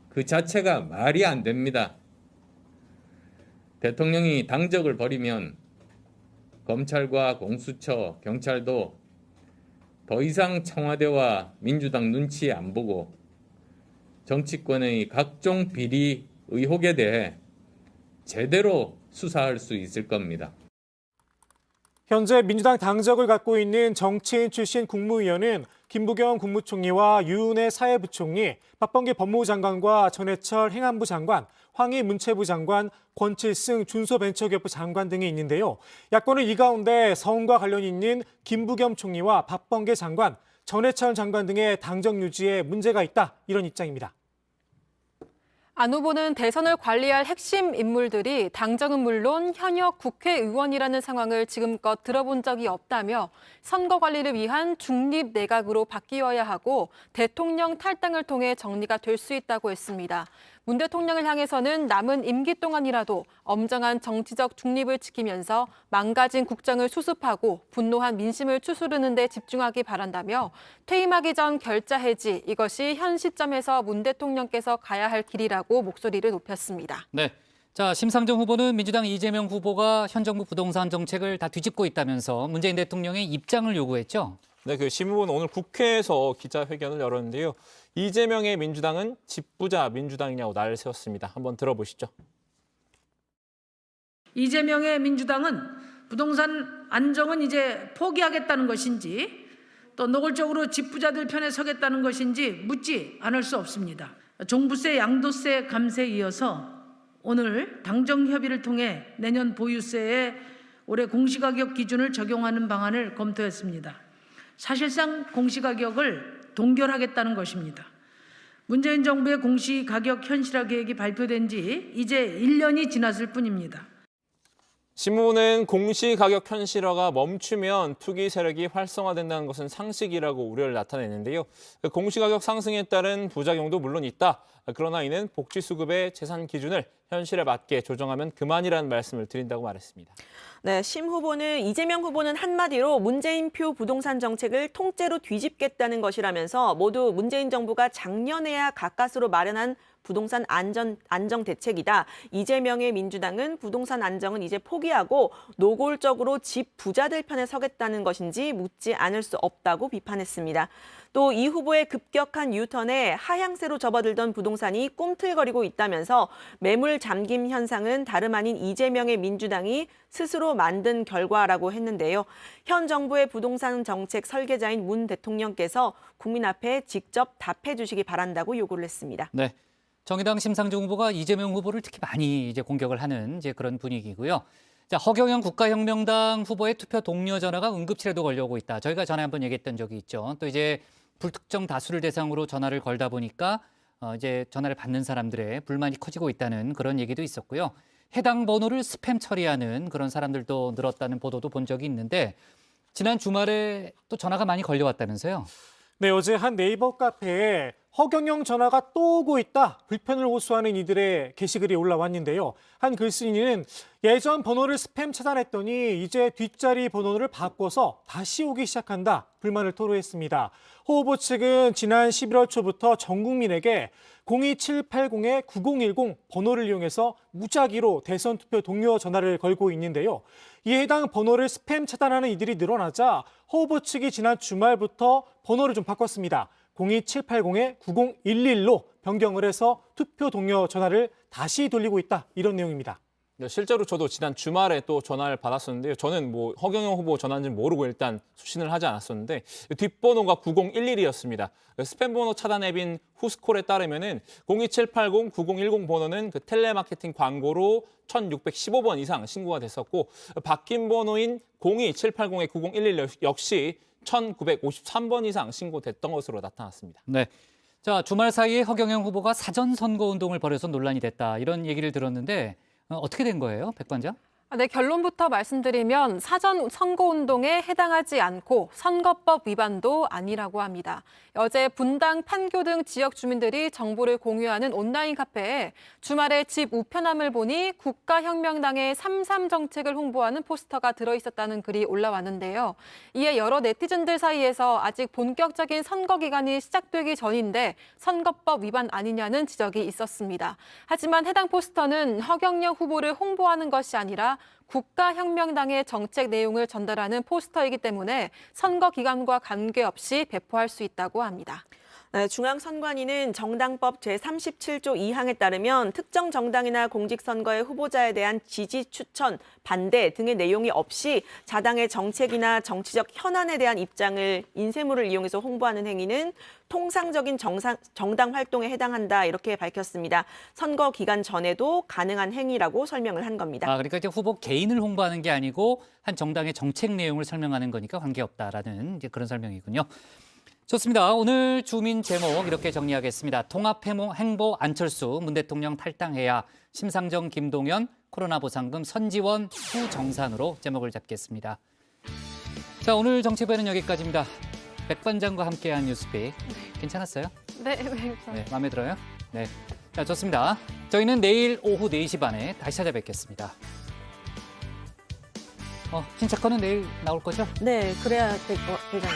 그 자체가 말이 안 됩니다. 대통령이 당적을 버리면 검찰과 공수처, 경찰도 더 이상 청와대와 민주당 눈치 안 보고 정치권의 각종 비리 의혹에 대해 제대로 수사할 수 있을 겁니다. 현재 민주당 당적을 갖고 있는 정치인 출신 국무위원은 김부겸 국무총리와 유은혜 사회부총리, 박범계 법무부 장관과 전해철 행안부 장관, 황희 문체부 장관, 권칠승 중소벤처기업부 장관 등이 있는데요. 야권은 이 가운데 서훈과 관련이 있는 김부겸 총리와 박범계 장관, 전해철 장관 등의 당적 유지에 문제가 있다 이런 입장입니다. 안 후보는 대선을 관리할 핵심 인물들이 당정은 물론 현역 국회의원이라는 상황을 지금껏 들어본 적이 없다며 선거 관리를 위한 중립 내각으로 바뀌어야 하고 대통령 탈당을 통해 정리가 될 수 있다고 했습니다. 문 대통령을 향해서는 남은 임기 동안이라도 엄정한 정치적 중립을 지키면서 망가진 국정을 수습하고 분노한 민심을 추스르는 데 집중하기 바란다며 퇴임하기 전 결자 해지, 이것이 현 시점에서 문 대통령께서 가야 할 길이라고 목소리를 높였습니다. 네. 자, 심상정 후보는 민주당 이재명 후보가 현 정부 부동산 정책을 다 뒤집고 있다면서 문재인 대통령의 입장을 요구했죠. 네, 그 심 후보는 오늘 국회에서 기자회견을 열었는데요. 이재명의 민주당은 집부자 민주당이냐고 날을 세웠습니다. 한번 들어보시죠. 이재명의 민주당은 부동산 안정은 이제 포기하겠다는 것인지 또 노골적으로 집부자들 편에 서겠다는 것인지 묻지 않을 수 없습니다. 종부세, 양도세 감세에 이어서 오늘 당정 협의를 통해 내년 보유세에 올해 공시가격 기준을 적용하는 방안을 검토했습니다. 사실상 공시가격을 동결하겠다는 것입니다. 문재인 정부의 공시가격 현실화 계획이 발표된 지 이제 1년이 지났을 뿐입니다. 신문은 공시가격 현실화가 멈추면 투기 세력이 활성화된다는 것은 상식이라고 우려를 나타내는데요. 공시가격 상승에 따른 부작용도 물론 있다. 그러나 이는 복지수급의 재산 기준을 현실에 맞게 조정하면 그만이라는 말씀을 드린다고 말했습니다. 네, 심 후보는 이재명 후보는 한마디로 문재인표 부동산 정책을 통째로 뒤집겠다는 것이라면서 모두 문재인 정부가 작년에야 가까스로 마련한 부동산 안정 대책이다. 이재명의 민주당은 부동산 안정은 이제 포기하고 노골적으로 집 부자들 편에 서겠다는 것인지 묻지 않을 수 없다고 비판했습니다. 또 이 후보의 급격한 유턴에 하향세로 접어들던 부동산이 꿈틀거리고 있다면서 매물 잠김 현상은 다름 아닌 이재명의 민주당이 스스로 만든 결과라고 했는데요. 현 정부의 부동산 정책 설계자인 문 대통령께서 국민 앞에 직접 답해 주시기 바란다고 요구를 했습니다. 네. 정의당 심상정 후보가 이재명 후보를 특히 많이 이제 공격을 하는 이제 그런 분위기고요. 자, 허경영 국가혁명당 후보의 투표 동료 전화가 응급실에도 걸려오고 있다. 저희가 전에 한번 얘기했던 적이 있죠. 또 이제 불특정 다수를 대상으로 전화를 걸다 보니까 이제 전화를 받는 사람들의 불만이 커지고 있다는 그런 얘기도 있었고요. 해당 번호를 스팸 처리하는 그런 사람들도 늘었다는 보도도 본 적이 있는데 지난 주말에 또 전화가 많이 걸려왔다면서요. 네, 어제 한 네이버 카페에 허경영 전화가 또 오고 있다. 불편을 호소하는 이들의 게시글이 올라왔는데요. 한 글쓴이는 예전 번호를 스팸 차단했더니 이제 뒷자리 번호를 바꿔서 다시 오기 시작한다. 불만을 토로했습니다. 호 후보 측은 지난 11월 초부터 전 국민에게 02780-9010 번호를 이용해서 무작위로 대선 투표 동료 전화를 걸고 있는데요. 이에 해당 번호를 스팸 차단하는 이들이 늘어나자 호 후보 측이 지난 주말부터 번호를 좀 바꿨습니다. 02780-9011로 변경을 해서 투표 동료 전화를 다시 돌리고 있다. 이런 내용입니다. 네, 실제로 저도 지난 주말에 또 전화를 받았었는데요. 저는 뭐 허경영 후보 전화인지 모르고 일단 수신을 하지 않았었는데 뒷번호가 9011이었습니다. 스팸 번호 차단 앱인 후스콜에 따르면은 02780-9010 번호는 그 텔레마케팅 광고로 1615번 이상 신고가 됐었고 바뀐 번호인 02780-9011 역시 1953번 이상 신고됐던 것으로 나타났습니다. 네. 자, 주말 사이에 허경영 후보가 사전 선거 운동을 벌여서 논란이 됐다. 이런 얘기를 들었는데 어떻게 된 거예요, 백반장? 네, 결론부터 말씀드리면 사전 선거운동에 해당하지 않고 선거법 위반도 아니라고 합니다. 어제 분당, 판교 등 지역 주민들이 정보를 공유하는 온라인 카페에 주말에 집 우편함을 보니 국가혁명당의 3.3 정책을 홍보하는 포스터가 들어있었다는 글이 올라왔는데요. 이에 여러 네티즌들 사이에서 아직 본격적인 선거 기간이 시작되기 전인데 선거법 위반 아니냐는 지적이 있었습니다. 하지만 해당 포스터는 허경영 후보를 홍보하는 것이 아니라 국가혁명당의 정책 내용을 전달하는 포스터이기 때문에 선거 기간과 관계없이 배포할 수 있다고 합니다. 네, 중앙선관위는 정당법 제37조 2항에 따르면 특정 정당이나 공직선거의 후보자에 대한 지지, 추천, 반대 등의 내용이 없이 자당의 정책이나 정치적 현안에 대한 입장을 인쇄물을 이용해서 홍보하는 행위는 통상적인 정당 활동에 해당한다 이렇게 밝혔습니다. 선거 기간 전에도 가능한 행위라고 설명을 한 겁니다. 그러니까 이제 후보 개인을 홍보하는 게 아니고 한 정당의 정책 내용을 설명하는 거니까 관계없다라는 이제 그런 설명이군요. 좋습니다. 오늘 주민 제목 이렇게 정리하겠습니다. 통합행보 안철수, 문 대통령 탈당해야, 심상정 김동연, 코로나 보상금 선지원 후정산으로 제목을 잡겠습니다. 자, 오늘 정치부에는 여기까지입니다. 백반장과 함께한 뉴스픽 괜찮았어요? 네, 네, 마음에 들어요? 네, 자, 좋습니다. 저희는 내일 오후 4시 반에 다시 찾아뵙겠습니다. 신체커는 내일 나올 거죠? 네, 그래야 될 거, 대장.